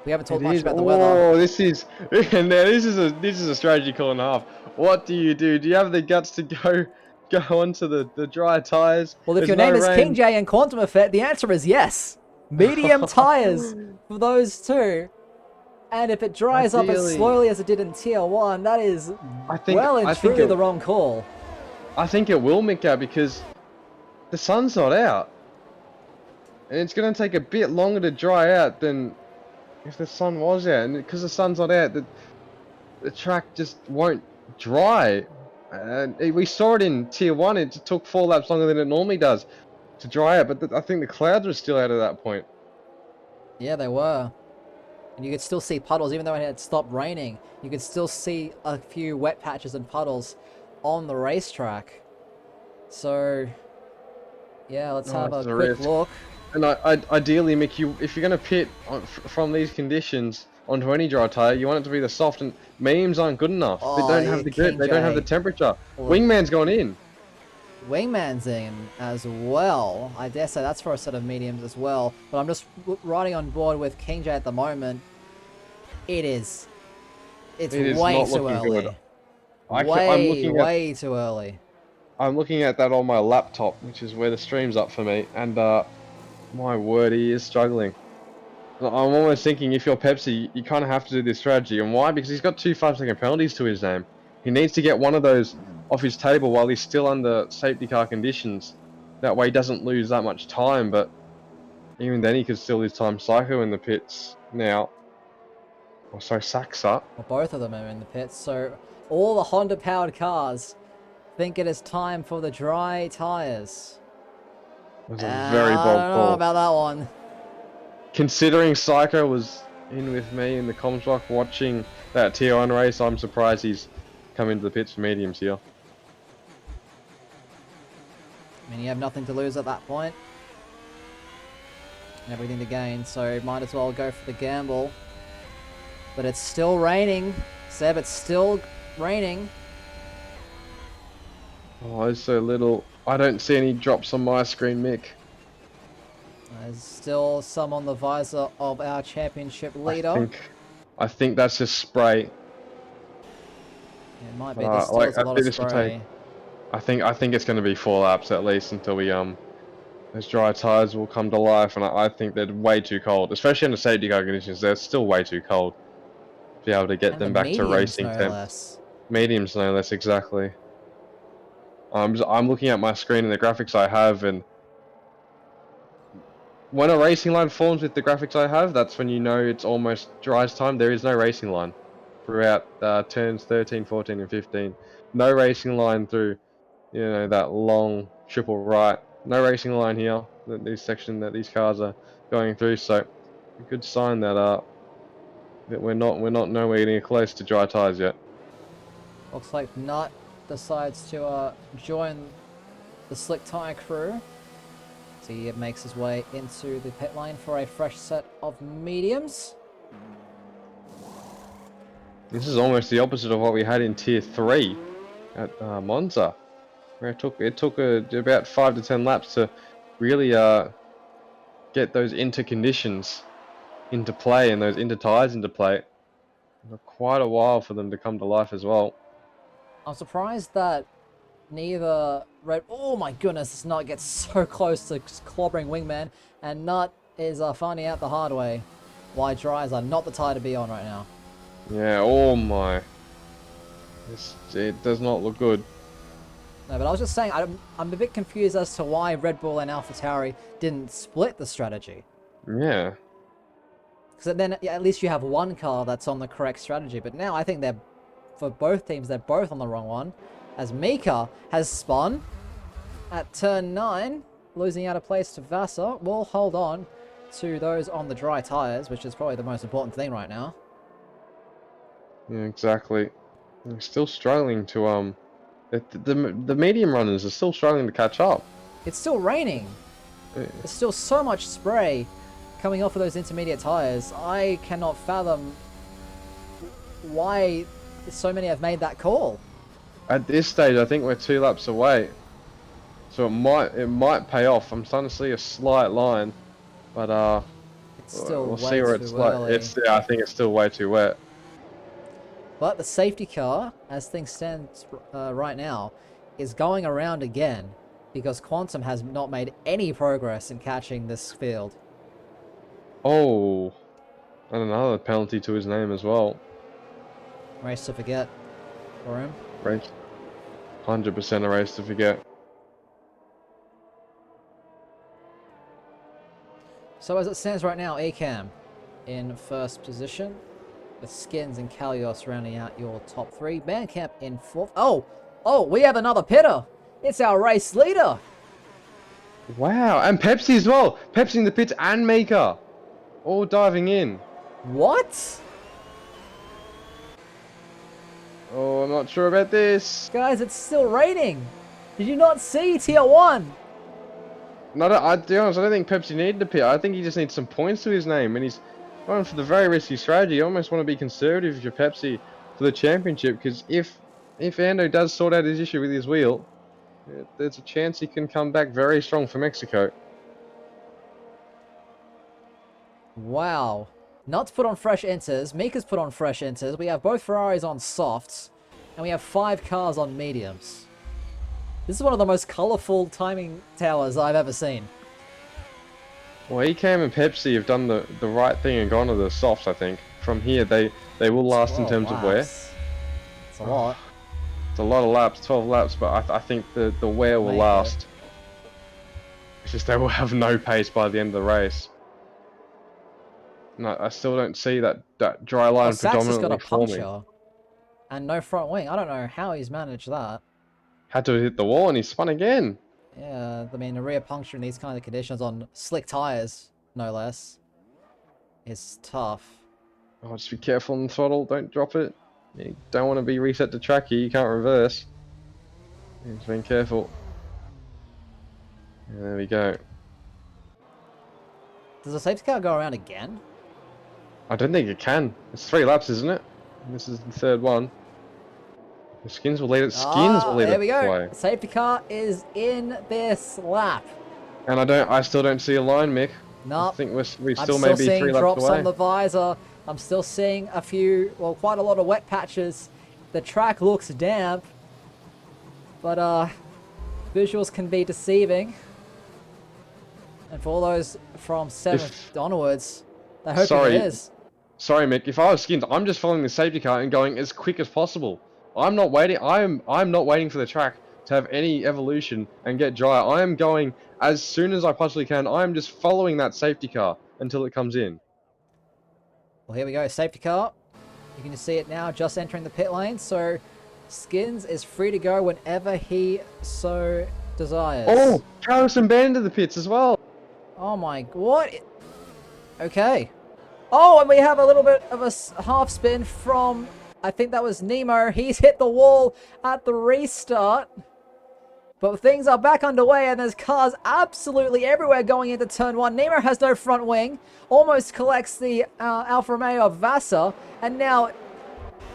We haven't talked much about the weather. Oh, this is a strategy call and a half. What do you do? Do you have the guts to go onto the dry tires? Well, if your name is King J and Quantum Effect, the answer is yes. Medium tires for those two. And if it dries up as slowly as it did in Tier 1, that is well and truly the wrong call. I think it will, Mika, because the sun's not out. And it's going to take a bit longer to dry out than if the sun was out. And because the sun's not out, the track just won't dry. And we saw it in Tier 1. It took 4 laps longer than it normally does to dry out. But I think the clouds were still out at that point. Yeah, they were. And you could still see puddles, even though it had stopped raining. You could still see a few wet patches and puddles on the racetrack. So, yeah, let's have a quick look. And ideally, Mick, if you're going to pit from these conditions onto any dry tyre, you want it to be the soft, and mediums aren't good enough. They don't have the grip, they don't have the temperature. Wingman's gone in. Wingman's in as well. I dare say that's for a set of mediums as well. But I'm just riding on board with King J at the moment. It's way too early. Way too early. I'm looking at that on my laptop, which is where the stream's up for me, and my word, he is struggling. I'm almost thinking if you're Pepsi, you kind of have to do this strategy. And why? Because he's got two 5-second penalties to his name. He needs to get one of those off his table while he's still under safety car conditions. That way he doesn't lose that much time. But even then, he could still lose time. Psycho in the pits now. Or so Saxa. Well, both of them are in the pits, so all the Honda-powered cars think it is time for the dry tires. Was a very I bold don't know call. about that one. Considering Psycho was in with me in the comms block watching that Tier 1 race, I'm surprised he's come into the pits for mediums here. I mean, you have nothing to lose at that point. And everything to gain, so might as well go for the gamble. But it's still raining. Seb, it's still raining. Oh, there's so little. I don't see any drops on my screen, Mick. There's still some on the visor of our championship leader. I think that's just spray. It might be. There still is a lot of spray. I think it's going to be 4 laps at least until we those dry tires will come to life, and I think they're way too cold, especially under safety car conditions. They're still way too cold to be able to get And them the back to mediums, racing no temp. less. Mediums, no less, exactly. I'm looking at my screen and the graphics I have, and when a racing line forms with the graphics I have, that's when you know it's almost dry time. There is no racing line throughout turns 13, 14, and 15. No racing line through, that long triple right. No racing line here. This section that these cars are going through. So, a good sign that we're not nowhere near close to dry tires yet. Looks like Nut decides to join the slick tire crew. So he makes his way into the pit lane for a fresh set of mediums. This is almost the opposite of what we had in Tier 3 at Monza, where it took about 5 to 10 laps to really get those inter conditions into play and those inter tires into play. It took quite a while for them to come to life as well. I'm surprised that neither Red... Oh my goodness, this Nut gets so close to clobbering Wingman, and Nut is finding out the hard way why dries are not the tire to be on right now. Yeah, oh my. It does not look good. No, but I was just saying, I'm a bit confused as to why Red Bull and AlphaTauri didn't split the strategy. Yeah. Because then at least you have one car that's on the correct strategy, but now I think for both teams, they're both on the wrong one. As Mika has spun at turn 9, losing out a place to Vassar. We'll hold on to those on the dry tires, which is probably the most important thing right now. Yeah, exactly. They're still struggling to the medium runners are still struggling to catch up. It's still raining. Yeah. There's still so much spray coming off of those intermediate tires. I cannot fathom why so many have made that call. At this stage, I think we're 2 laps away, so it might pay off. I'm starting to see a slight line, but It's still we'll way see where too it's early. like. I think it's still way too wet. But the safety car, as things stand right now, is going around again because Quantum has not made any progress in catching this field. Oh, and another penalty to his name as well. Race to forget for him. Race, 100% a race to forget. So as it stands right now, Ecam in first position, with Skins and Kalios rounding out your top 3. Bandcamp in 4th. Oh, we have another pitter. It's our race leader. Wow, and Pepsi as well. Pepsi in the pits and Mika, all diving in. What? Oh, I'm not sure about this. Guys, it's still raining. Did you not see Tier 1? No, to be honest, I don't think Pepsi needed to pit. I think he just needs some points to his name, and he's going for the very risky strategy. You almost want to be conservative if you're Pepsi for the championship, because if Ando does sort out his issue with his wheel, there's a chance he can come back very strong for Mexico. Wow. Nuts put on fresh enters. Mika's put on fresh enters. We have both Ferraris on softs. And we have 5 cars on mediums. This is one of the most colourful timing towers I've ever seen. Well, Ecam and Pepsi have done the right thing and gone to the softs, I think. From here, they will last in 12 terms of wear. laps. It's a lot. It's a lot of laps, 12 laps, but I think the wear They'll will make it. last. It's just they will have no pace by the end of the race. No, I still don't see that dry Oh, line Sachs has got a predominantly forming. puncture and no front wing. I don't know how he's managed that. Had to hit the wall and he spun again. Yeah, I mean, a rear puncture in these kind of conditions on slick tires, no less, is tough. Oh, just be careful on the throttle. Don't drop it. You don't want to be reset to track here. You can't reverse. Just being careful. And there we go. Does the safety car go around again? I don't think it can. It's 3 laps, isn't it? And this is the third one. The Skins will lead it. Skins will Ah, lead there it we this go. way. Safety car is in this lap. And I still don't see a line, Mick. I Nope. think we I'm still may still be seeing 3 laps drops on away. the visor. I'm still seeing a few, well, quite a lot of wet patches. The track looks damp, but visuals can be deceiving. And for all those from 7th onwards, they're hoping it is. Sorry, Mick. If I was Skins, I'm just following the safety car and going as quick as possible. I'm not waiting. I'm not waiting for the track to have any evolution and get dry. I am going as soon as I possibly can. I am just following that safety car until it comes in. Well, here we go. Safety car. You can just see it now, just entering the pit lane. So Skins is free to go whenever he so desires. Oh, Travis and Ben to the pits as well. Oh my, what? Okay. Oh, and we have a little bit of a half spin from, I think that was Nemo. He's hit the wall at the restart. But things are back underway and there's cars absolutely everywhere going into turn 1. Nemo has no front wing. Almost collects the Alfa Romeo of Vassar. And now,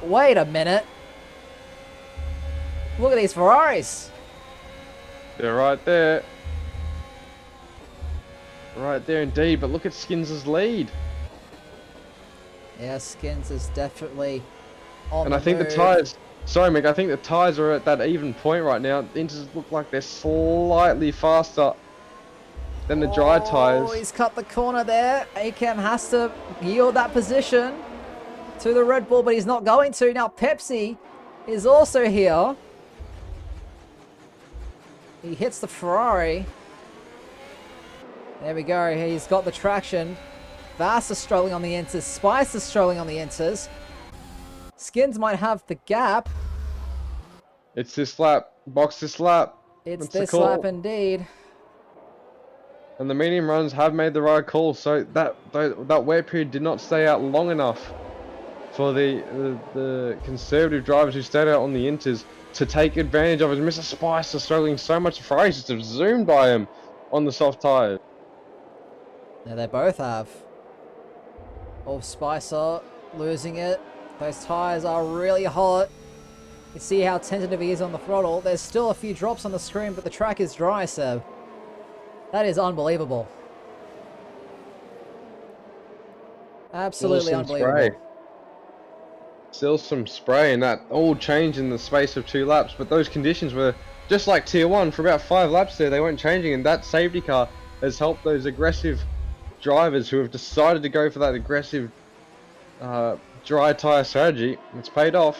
wait a minute. Look at these Ferraris. They're right there. Right there indeed. But look at Skins' lead. Yeah, Skins is definitely on And the I think move. the tyres... Sorry, Mick. I think the tyres are at that even point right now. The Inters look like they're slightly faster than the dry tyres. Oh, he's cut the corner there. Akem has to yield that position to the Red Bull, but he's not going to. Now Pepsi is also here. He hits the Ferrari. There we go. He's got the traction. Vass is struggling on the inters. Spice is struggling on the inters. Skins might have the gap. It's this lap. Box this lap. It's That's the this call. lap indeed. And the medium runs have made the right call. So that wet period did not stay out long enough for the conservative drivers who stayed out on the inters to take advantage of it. Mr. Spice is struggling so much. Ferrari just have zoomed by him on the soft tyres. Yeah, they both have. Oh, Spicer losing it. Those tyres are really hot. You see how tentative he is on the throttle. There's still a few drops on the screen, but the track is dry, Seb. That is unbelievable. Absolutely unbelievable. Spray. Still some spray, and that all changed in the space of 2 laps. But those conditions were just like Tier 1 for about 5 laps there. They weren't changing, and that safety car has helped those aggressive drivers who have decided to go for that aggressive dry tyre strategy. It's paid off.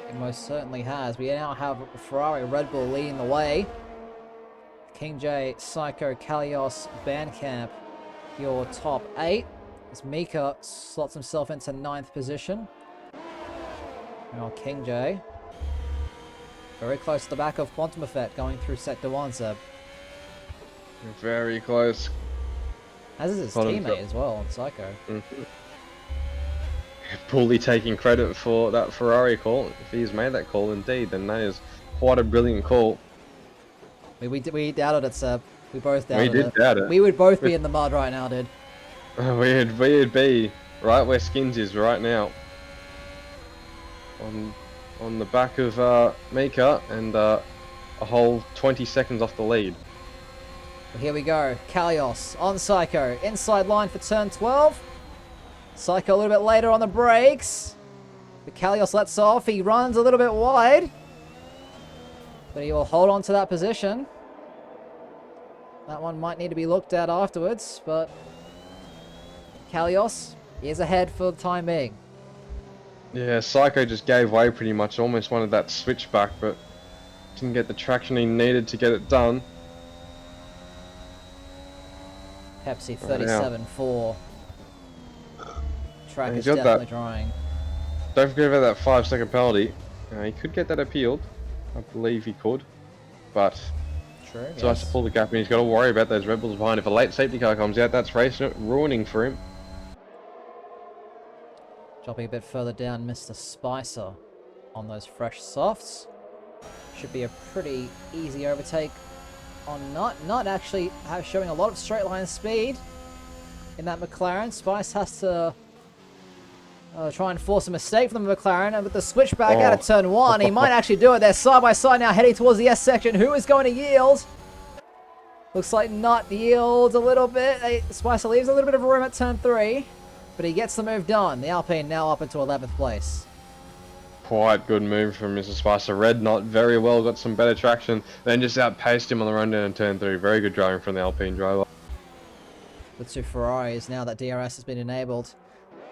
It most certainly has. We now have Ferrari Red Bull leading the way. King J, Psycho, Kalios, Bandcamp, your top 8. As Mika slots himself into 9th position. Now King J, very close to the back of Quantum Effect going through Sector 1, Seb. Very close. As is his teammate as well, Psycho. Bully taking credit for that Ferrari call. If he's made that call indeed, then that is quite a brilliant call. We doubted it, Seb. We both doubted it. We did doubt it. We would both be in the mud right now, dude. We'd be right where Skins is right now. On the back of Mika and a whole 20 seconds off the lead. Well, here we go. Kalios on Psycho. Inside line for turn 12. Psycho a little bit later on the brakes. But Kalios lets off. He runs a little bit wide. But he will hold on to that position. That one might need to be looked at afterwards, but Kalios is ahead for the time being. Yeah, Psycho just gave way pretty much. Almost wanted that switchback, but didn't get the traction he needed to get it done. Pepsi Right now. 37-4. Track And is he's got definitely that. drying. Don't forget about that 5-second penalty. He could get that appealed. I believe he could. But True, so has to yes. pull the gap, and he's got to worry about those Red Bulls behind. If a late safety car comes out, that's race ruining for him. Dropping a bit further down, Mr. Spicer on those fresh softs. Should be a pretty easy overtake on Nut. Nut actually showing a lot of straight line speed in that McLaren. Spice has to try and force a mistake from the McLaren, and with the switchback out of turn 1, he might actually do it. They're side by side now, heading towards the S section. Who is going to yield? Looks like Nut yields a little bit. Spicer leaves a little bit of room at turn 3, but he gets the move done. The Alpine now up into 11th place. Quite good move from Mr. Spicer. Red not very well, got some better traction, then just outpaced him on the run down in turn 3. Very good driving from the Alpine driver. The two Ferraris, now that DRS has been enabled,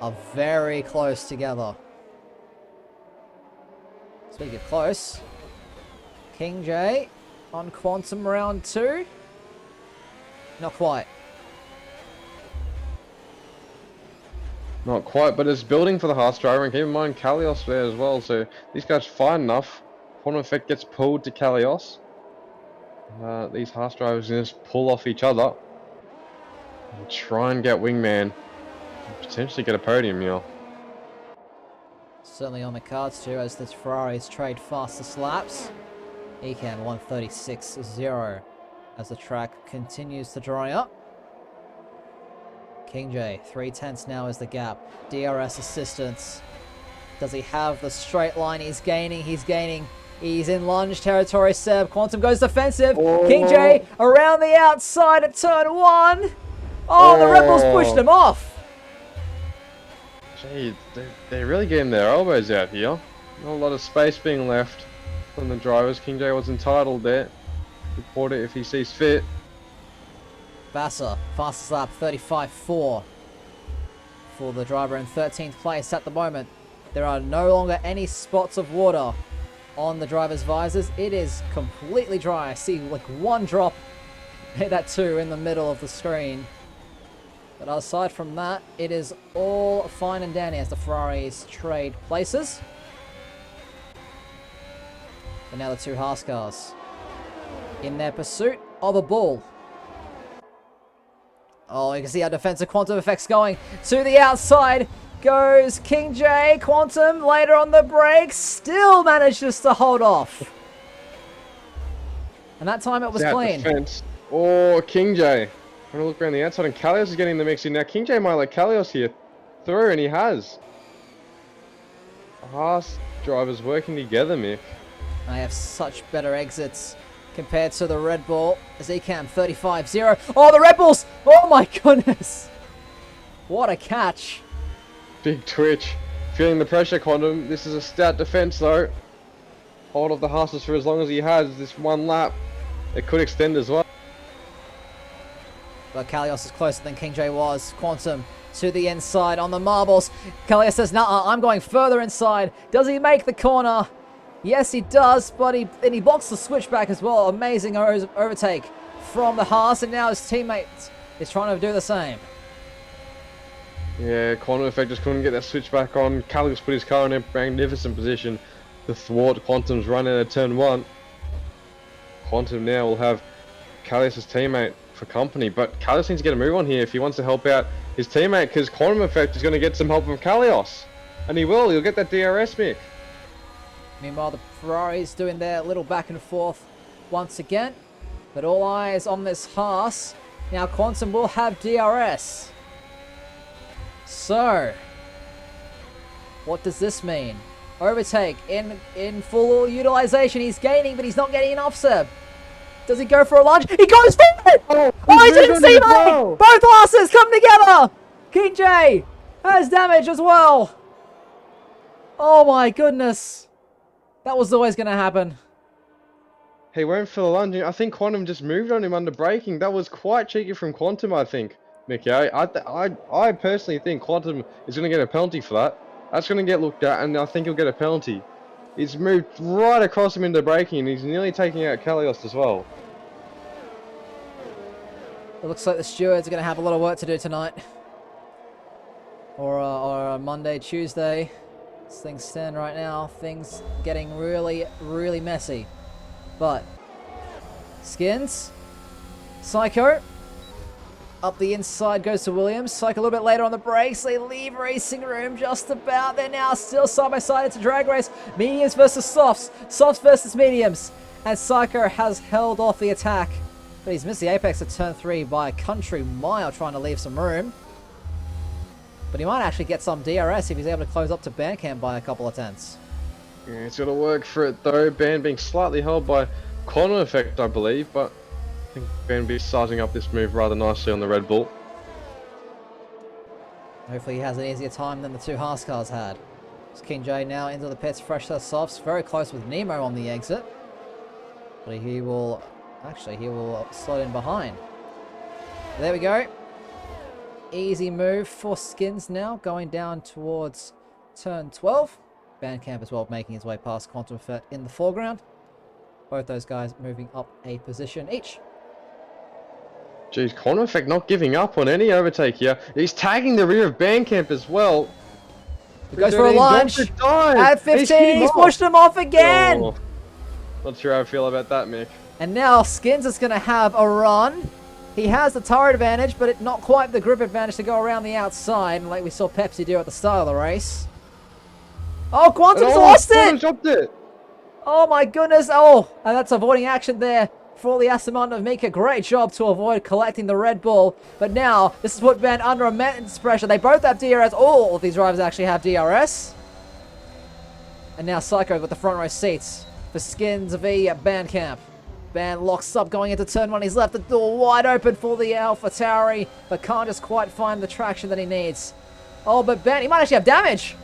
are very close together. Speaking of close, King J on Quantum round 2. Not quite. Not quite, but it's building for the Haas driver, and keep in mind Kalios there as well, so these guys fine enough. Quantum Effect gets pulled to Kalios. These Haas drivers just pull off each other and try and get Wingman and potentially get a podium, you know. Certainly on the cards too, as this Ferraris trade fastest laps. Ecan 136.0 as the track continues to dry up. King J, 3/10 now is the gap. DRS assistance. Does he have the straight line? He's gaining. He's in lunge territory, Seb. Quantum goes defensive. Oh. King J around the outside at turn 1. Oh, the Red Bulls pushed him off. Gee, they're really getting their elbows out here. Not a lot of space being left from the drivers. King J was entitled there. Report it if he sees fit. Vassar, fastest lap, 35.4 for the driver in 13th place at the moment. There are no longer any spots of water on the driver's visors. It is completely dry. I see like one drop, that too, in the middle of the screen. But aside from that, it is all fine and dandy as the Ferraris trade places. And now the two Haas cars in their pursuit of a bull. Oh, you can see our defensive Quantum Effects going to the outside. Goes King J. Quantum later on the brakes. Still manages to hold off. And that time it was clean. Defense. Oh, King J. I'm going to look around the outside, and Kalios is getting in the mix here. Now, King J might let Kalios here through, and he has. Haas drivers working together, Mick. I have such better exits compared to the Red Bull. Zcam 35.0. Oh, the Red Bulls! Oh my goodness! What a catch. Big twitch. Feeling the pressure, Quantum. This is a stout defense, though. Hold off the Haas's for as long as he has. This one lap. It could extend as well. But Kalios is closer than King J was. Quantum to the inside on the marbles. Kalios says, nah, I'm going further inside. Does he make the corner? Yes, he does, but he blocks the switchback as well. Amazing overtake from the Haas, and now his teammate is trying to do the same. Yeah, Quantum Effect just couldn't get that switchback on. Kalios put his car in a magnificent position to thwart Quantum's run out of turn 1. Quantum now will have Kalios' teammate for company, but Kalios needs to get a move on here if he wants to help out his teammate, because Quantum Effect is going to get some help from Kalios. And he will. He'll get that DRS, Mick. Meanwhile, the Ferraris doing their little back and forth once again. But all eyes on this Haas. Now Quantum will have DRS. So, what does this mean? Overtake in full utilization. He's gaining, but he's not getting enough, Seb. Does he go for a lunge? He goes for it! Oh, I didn't see that! Both Haases come together! King J has damage as well. Oh my goodness. That was always going to happen. He went for the lunge. I think Quantum just moved on him under braking. That was quite cheeky from Quantum, I think, Mickey. I personally think Quantum is going to get a penalty for that. That's going to get looked at, and I think he'll get a penalty. He's moved right across him into braking, and he's nearly taking out Kalios as well. It looks like the stewards are going to have a lot of work to do tonight. Or Monday, Tuesday. As things stand right now, things getting really, really messy. But Skins, Psycho, up the inside goes to Williams. Psycho a little bit later on the brakes. They leave racing room just about. They're now still side by side. It's a drag race. Mediums versus softs. Softs versus mediums. And Psycho has held off the attack. But he's missed the apex at turn 3 by a country mile, trying to leave some room. But he might actually get some DRS if he's able to close up to Bandcamp by a couple of tenths. Yeah, he's got to work for it though. Ban being slightly held by corner effect, I believe, but I think Ban be starting up this move rather nicely on the Red Bull. Hopefully he has an easier time than the two Haas cars had. It's King J now into the pits, fresh set softs, very close with Nemo on the exit. But he will slot in behind. There we go. Easy move for Skins now, going down towards turn 12. Bandcamp as well, making his way past Quantum Effect in the foreground. Both those guys moving up a position each. Geez, Corner Effect not giving up on any overtake here. He's tagging the rear of Bandcamp as well. He goes for a lunge. At 15, he's pushed him off again. Oh, not sure how I feel about that, Mick. And now Skins is going to have a run. He has the tire advantage, but not quite the grip advantage to go around the outside, like we saw Pepsi do at the start of the race. Oh, Quantum's lost it! Dropped it! Oh my goodness! Oh, and that's avoiding action there for the Aston Martin of Mika. Great job to avoid collecting the Red Bull. But now, this is put Ben under immense pressure. They both have DRS. All of these drivers actually have DRS. And now Psycho with the front row seats for Skins v Bandcamp. Ban locks up going into turn 1. He's left the door wide open for the Alpha Tauri, but can't just quite find the traction that he needs. Oh, but Ben, he might actually have damage.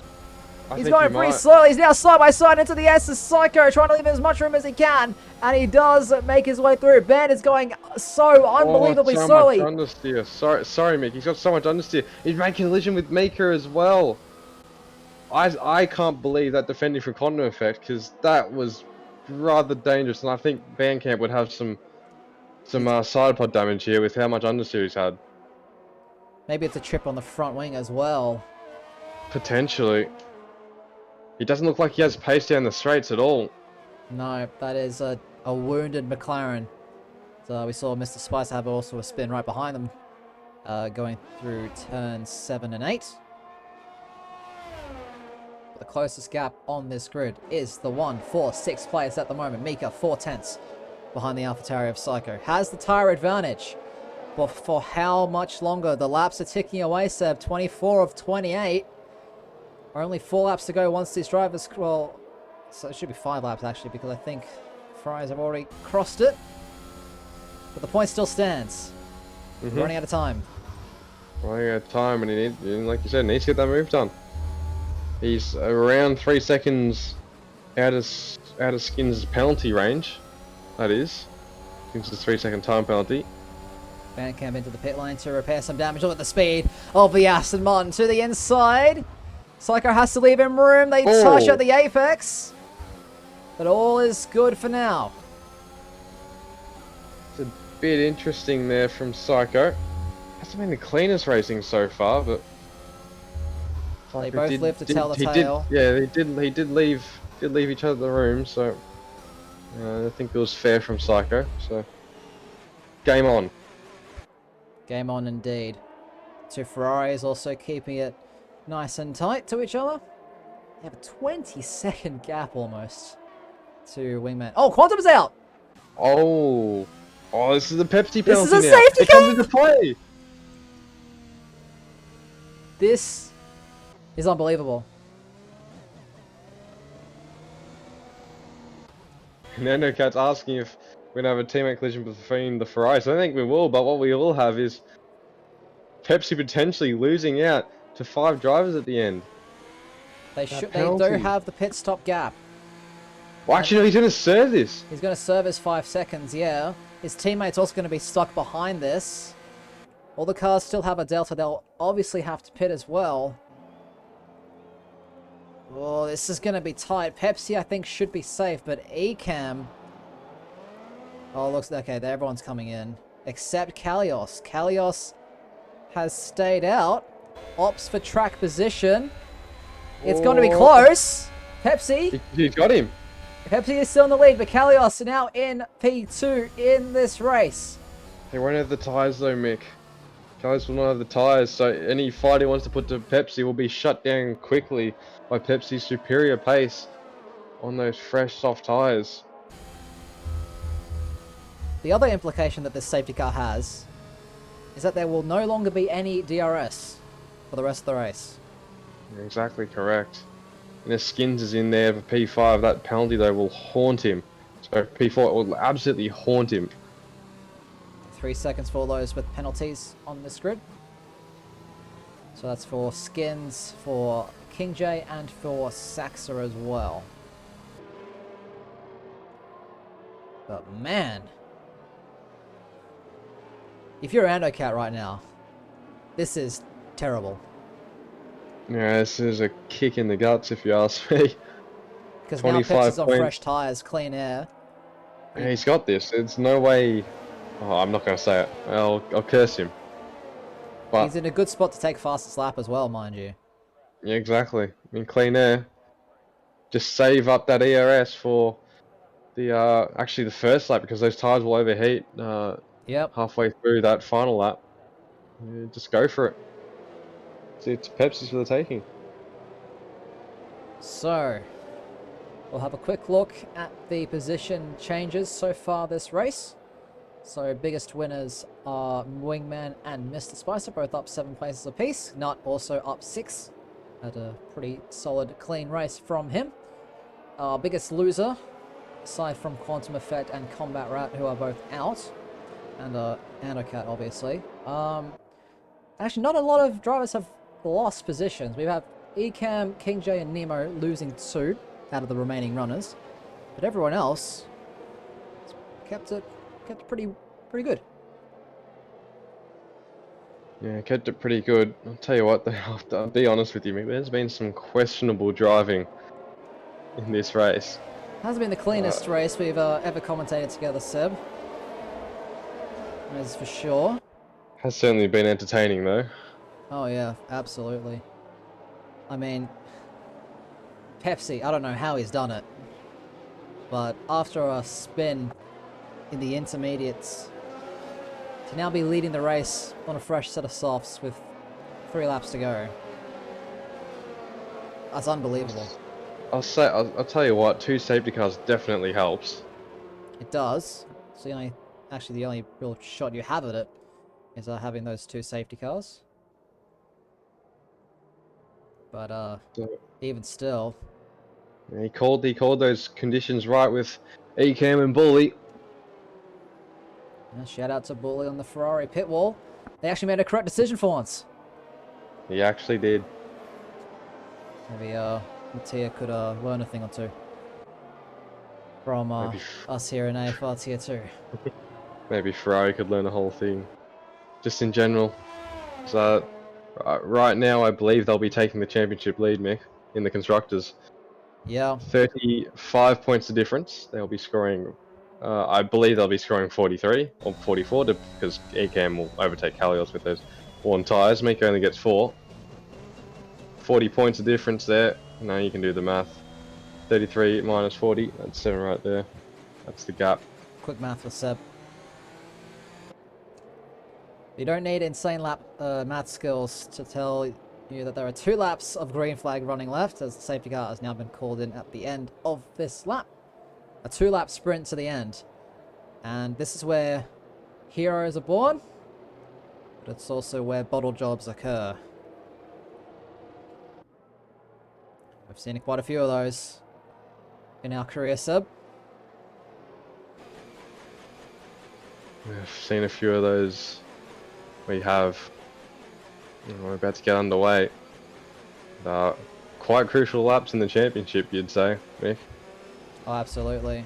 He's going pretty slowly. He's now side by side into the S of Psycho, trying to leave as much room as he can. And he does make his way through. Ben is going so unbelievably slowly. Much understeer. Sorry, Mick. He's got so much understeer. He's making collision with Maker as well. I can't believe that defending for Condor Effect, because that was rather dangerous. And I think Bandcamp would have some side pod damage here with how much understeer he's had. Maybe it's a trip on the front wing as well. Potentially. He doesn't look like he has pace down the straights at all. No, that is a wounded McLaren. So we saw Mr. Spice have also a spin right behind them, going through turns 7 and 8. But the closest gap on this grid is the 1-4-6 place at the moment. Mika 4 tenths behind the AlphaTauri of Psycho. Has the tire advantage. But for how much longer? The laps are ticking away, Seb. 24 of 28. Only 4 laps to go once these drivers, well, so it should be 5 laps actually, because I think Fries have already crossed it. But the point still stands. Running out of time. Running out of time, and like you said, needs to get that move done. He's around 3 seconds out of Skins' penalty range. That is. Skins' 3-second time penalty. Bandcamp into the pit lane to repair some damage. Look at the speed of the Aston Martin to the inside. Psycho has to leave him room. They touch at the apex. But all is good for now. It's a bit interesting there from Psycho. Hasn't been the cleanest racing so far, but they both live to tell the tale. He did leave each other the room, so I think it was fair from Psycho. So game on. Game on indeed. Two Ferraris also keeping it nice and tight to each other. They have a 20-second gap almost to Wingman. Oh, Quantum's out! Oh, this is a Pepsi penalty. This is a safety car! It comes into play! This is unbelievable. Nano Cat's asking if we're going to have a teammate collision between the Ferraris. I don't think we will, but what we will have is Pepsi potentially losing out to 5 drivers at the end. They do have the pit stop gap. Well, actually, no, he's going to serve this. He's going to serve his 5 seconds, yeah. His teammate's also going to be stuck behind this. All the cars still have a delta. They'll obviously have to pit as well. Oh, this is going to be tight. Pepsi, I think, should be safe, but Ecam... Oh, looks... Okay, everyone's coming in. Except Kalios. Kalios has stayed out. Opts for track position. It's going to be close. Pepsi. He's got him. Pepsi is still in the lead, but Kalios now in P2 in this race. They won't have the tyres though, Mick. Guys will not have the tyres, so any fight he wants to put to Pepsi will be shut down quickly by Pepsi's superior pace on those fresh, soft tyres. The other implication that this safety car has is that there will no longer be any DRS for the rest of the race. You're exactly correct. And if Skins is in there for P5, that penalty though will haunt him. So P4 will absolutely haunt him. 3 seconds for those with penalties on this grid. So that's for Skins, for King J, and for Saxa as well. But man, if you're Andocat right now, this is terrible. Yeah, this is a kick in the guts if you ask me. Because now Pepsi's on fresh tyres, clean air. Yeah, he's got this. There's no way... Oh, I'm not going to say it. I'll curse him. But he's in a good spot to take fastest lap as well, mind you. Yeah, exactly. I mean, clean air. Just save up that ERS for the actually the first lap, because those tires will overheat Yep. halfway through that final lap. Yeah, just go for it. It's Pepsi's for the taking. So, we'll have a quick look at the position changes so far this race. So, biggest winners are Wingman and Mr. Spicer, both up 7 places apiece. Nut also up 6. Had a pretty solid, clean race from him. Biggest loser, aside from Quantum Effect and Combat Rat, who are both out. And Andocat, obviously. Actually, not a lot of drivers have lost positions. We have Ecam, King J, and Nemo losing 2 out of the remaining runners. But everyone else kept it pretty good. Yeah, kept it pretty good. I'll tell you what, I'll be honest with you, mate, there's been some questionable driving in this race. Hasn't been the cleanest race we've ever commentated together, Seb. That's for sure. Has certainly been entertaining though. Oh yeah, absolutely. I mean, Pepsi, I don't know how he's done it, but after a spin in the intermediates, to now be leading the race on a fresh set of softs with 3 laps to go. That's unbelievable. I'll tell you what, 2 safety cars definitely helps. It does. So the only real shot you have at it is having those 2 safety cars. But even still, Yeah, he called those conditions right with Ecam and Bully. yeah, shout out to Bully on the Ferrari pit wall. They actually made a correct decision for once. He actually did. Maybe Mattia could learn a thing or 2 from us here in AFR Tier 2. Maybe Ferrari could learn the whole thing. Just in general. So, right now I believe they'll be taking the championship lead, Mick, in the Constructors. Yeah. 35 points of difference. They'll be scoring, I believe they'll be scoring 43 or 44 because Ecam will overtake Kalios with those 1 tyres. Mick only gets 4. 40 points of difference there. Now you can do the math. 33 minus 40, that's 7 right there. That's the gap. Quick math for Seb. You don't need insane math skills to tell you that there are 2 laps of green flag running left, as the safety car has now been called in at the end of this lap. A 2-lap sprint to the end. And this is where heroes are born, but it's also where bottle jobs occur. We've seen quite a few of those in our career, Seb. We've seen a few of those. We have. We're about to get underway. Quite crucial laps in the championship, you'd say, Mick. Oh, absolutely.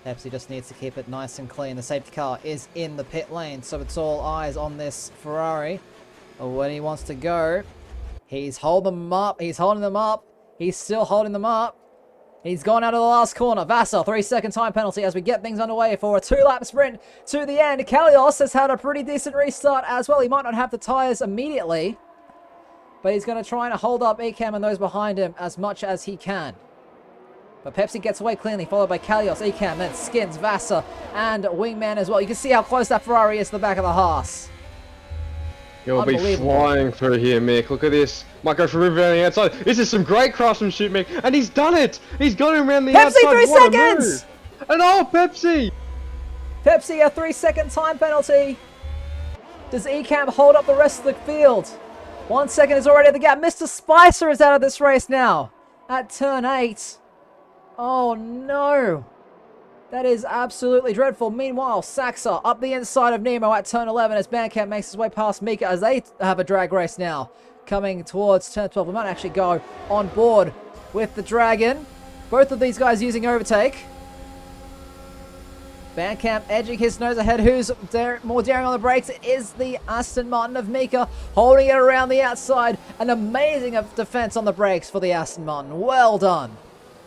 Pepsi just needs to keep it nice and clean. The safety car is in the pit lane, so it's all eyes on this Ferrari. When he wants to go, he's holding them up. He's holding them up. He's still holding them up. He's gone out of the last corner. Vassar, 3-second time penalty as we get things underway for a 2-lap sprint to the end. Kalios has had a pretty decent restart as well. He might not have the tyres immediately, but he's going to try and hold up Ekem and those behind him as much as he can. But Pepsi gets away cleanly, followed by Kalios, Ekem, then Skins, Vassar, and Wingman as well. You can see how close that Ferrari is to the back of the Haas. You'll be flying through here, Mick. Look at this. Might go for River on the outside. This is some great craftsmanship, Mick. And he's done it. He's got him around the outside. Pepsi, 3 seconds! And oh, Pepsi! Pepsi, a 3-second time penalty. Does Ekem hold up the rest of the field? 1 second is already at the gap. Mr. Spicer is out of this race now at turn 8. Oh no. That is absolutely dreadful. Meanwhile, Saxa up the inside of Nemo at turn 11 as Bandcamp makes his way past Mika as they have a drag race now. Coming towards turn 12. We might actually go on board with the Dragon. Both of these guys using overtake. Bandcamp edging his nose ahead. Who's more daring on the brakes? It is the Aston Martin of Mika, holding it around the outside. An amazing defense on the brakes for the Aston Martin. Well done.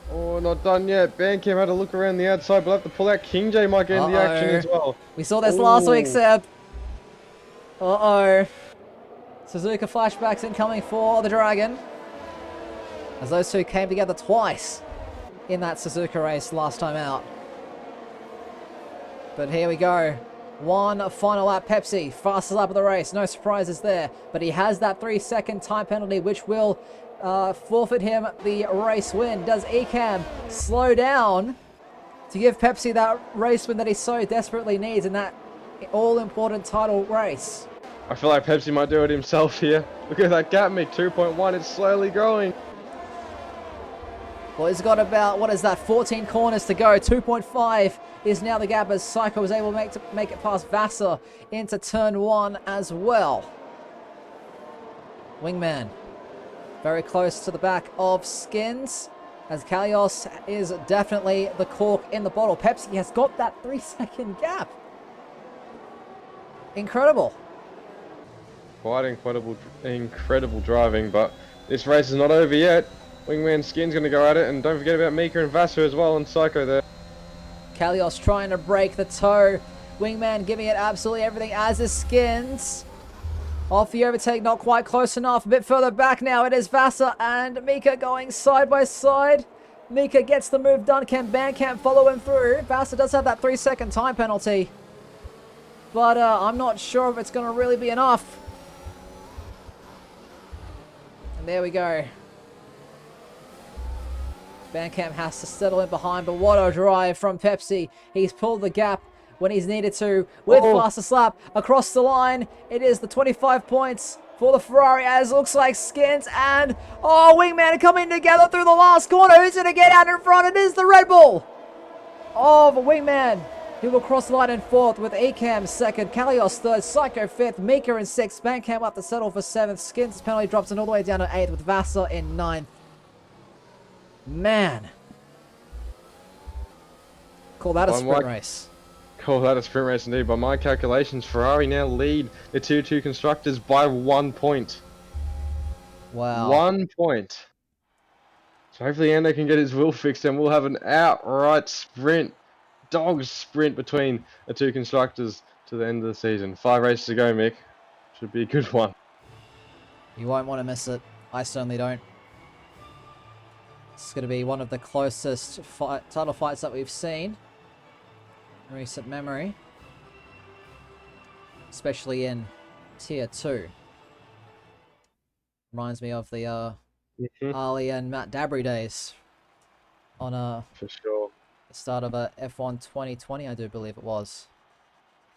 Oh, not done yet. Bandcamp had a look around the outside, but have to pull out. King J might get in the action as well. We saw this last week, Seb. Uh-oh. Suzuka flashbacks incoming for the Dragon, as those two came together twice in that Suzuka race last time out. But here we go. One final lap. Pepsi, fastest lap of the race. No surprises there. But he has that 3-second time penalty, which will forfeit him the race win. Does Ekem slow down to give Pepsi that race win that he so desperately needs in that all-important title race? I feel like Pepsi might do it himself here. Look at that gap, Mick. 2.1. It's slowly growing. Well, he's got about, what is that, 14 corners to go. 2.5 is now the gap as Psycho was able to make it past Vassar into turn 1 as well. Wingman very close to the back of Skins, as Kalios is definitely the cork in the bottle. Pepsi has got that 3-second gap. Incredible. Quite incredible driving, but this race is not over yet. Wingman Skin's going to go at it, and don't forget about Mika and Vassar as well, and Psycho there. Kalios trying to break the toe. Wingman giving it absolutely everything, as is Skins. Off the overtake, not quite close enough. A bit further back now, it is Vassar and Mika going side by side. Mika gets the move done. Can Bandcamp follow him through? Vassar does have that 3-second time penalty, but I'm not sure if it's going to really be enough. And there we go. Bandcamp has to settle in behind, but what a drive from Pepsi. He's pulled the gap when he's needed to with fastest lap across the line. It is the 25 points for the Ferrari, as looks like Skins and Wingman are coming together through the last corner. Who's going to get out in front? It is the Red Bull of Wingman, who will cross the line in 4th with Ekem 2nd, Kalios 3rd, Psycho 5th, Mika in 6th, Bandcamp up to settle for 7th, Skins penalty drops in all the way down to 8th with Vassar in 9th. Man. Call that a sprint race. Call that a sprint race indeed. By my calculations, Ferrari now lead the 2-2 constructors by 1 point. Wow. 1 point. So hopefully Ando can get his wheel fixed and we'll have an outright sprint. Dog's sprint between the two constructors to the end of the season. 5 races to go, Mick. Should be a good one. You won't want to miss it. I certainly don't. It's going to be one of the closest title fights that we've seen in recent memory, especially in Tier 2. Reminds me of the Ali and Matt Dabry days on for sure. the start of a F1 2020, I do believe it was.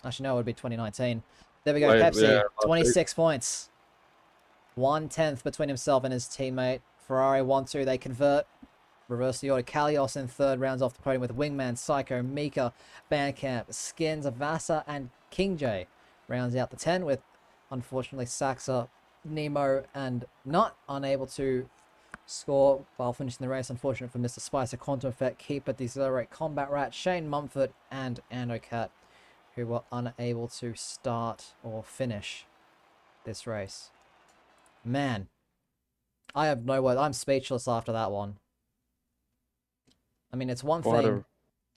Actually, no, it would be 2019. There we go, Pepsi, yeah, 26 points. 1/10 between himself and his teammate. Ferrari 1-2, they convert. Reverse the order. Kalios in 3rd, rounds off the podium with Wingman, Psycho, Mika, Bandcamp, Skins, Vassar, and King J. Rounds out the 10 with, unfortunately, Saxa, Nemo, and Nut unable to score while finishing the race. Unfortunate for Mr. Spicer, Quantum Effect, Keeper, Decelerate, Combat Rat, Shane Mumford, and Andocat, who were unable to start or finish this race. Man, I have no words. I'm speechless after that one. I mean, it's one Quite thing a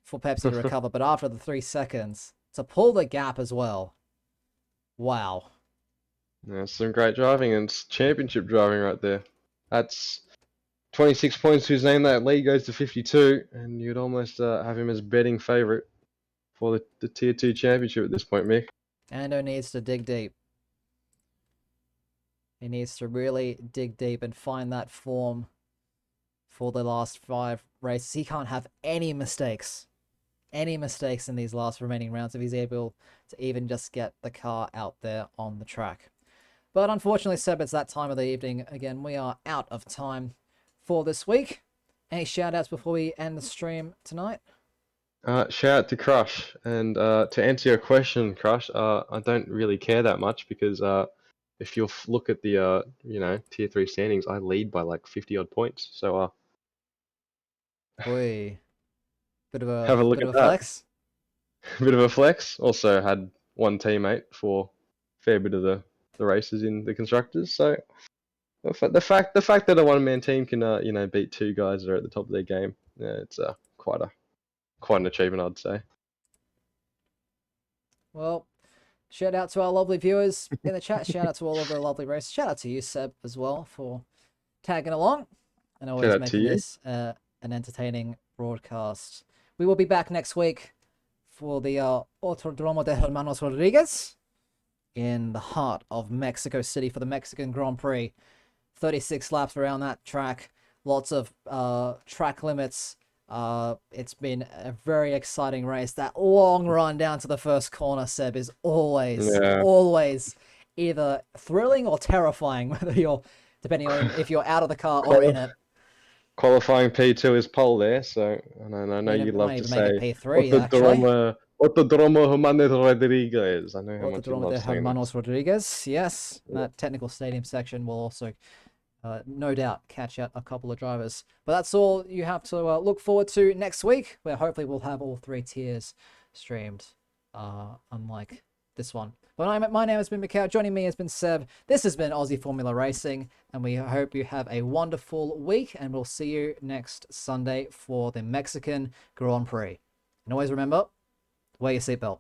for Pepsi to recover, but after the 3 seconds, to pull the gap as well. Wow. yeah, some great driving and it's championship driving right there. That's 26 points to his name. That lead goes to 52, and you'd almost have him as betting favourite for the Tier 2 championship at this point, Mick. Ando needs to dig deep. He needs to really dig deep and find that form for the last 5 races. He can't have any mistakes. Any mistakes in these last remaining rounds if he's able to even just get the car out there on the track. But unfortunately, Seb, it's that time of the evening. Again, we are out of time for this week. Any shout-outs before we end the stream tonight? Shout out to Crush, and to answer your question, Crush, I don't really care that much because if you look at the Tier 3 standings, I lead by like 50 odd points. So Boy, bit of a have a look bit of at a that. flex. Bit of a flex. Also had one teammate for a fair bit of the races in the constructors. So the fact that a one-man team can beat 2 guys that are at the top of their game, yeah, it's quite an achievement, I'd say. Well, shout out to our lovely viewers in the chat. Shout out to all of the lovely races. Shout out to you, Seb, as well, for tagging along and Shout always out to making you. this an entertaining broadcast. We will be back next week for the Autodromo de Hermanos Rodriguez in the heart of Mexico City for the Mexican Grand Prix. 36 laps around that track. Lots of track limits. It's been a very exciting race. That long run down to the first corner, Seb, is Yeah. always either thrilling or terrifying, whether you're, depending on if you're out of the car or in Quali- it. Qualifying P2 is pole there, so I know you Might love to even make it say P3, actually. Autodromo Jimenez Rodriguez. I know how much you Autodromo love de saying that. Hermanos Rodriguez. Yes, Yeah. that technical stadium section will also no doubt catch out a couple of drivers. But that's all you have to look forward to next week, where hopefully we'll have all 3 tiers streamed, unlike this one. But my name has been Mikhail. Joining me has been Seb. This has been Aussie Formula Racing, and we hope you have a wonderful week, and we'll see you next Sunday for the Mexican Grand Prix. And always remember, wear your seatbelt.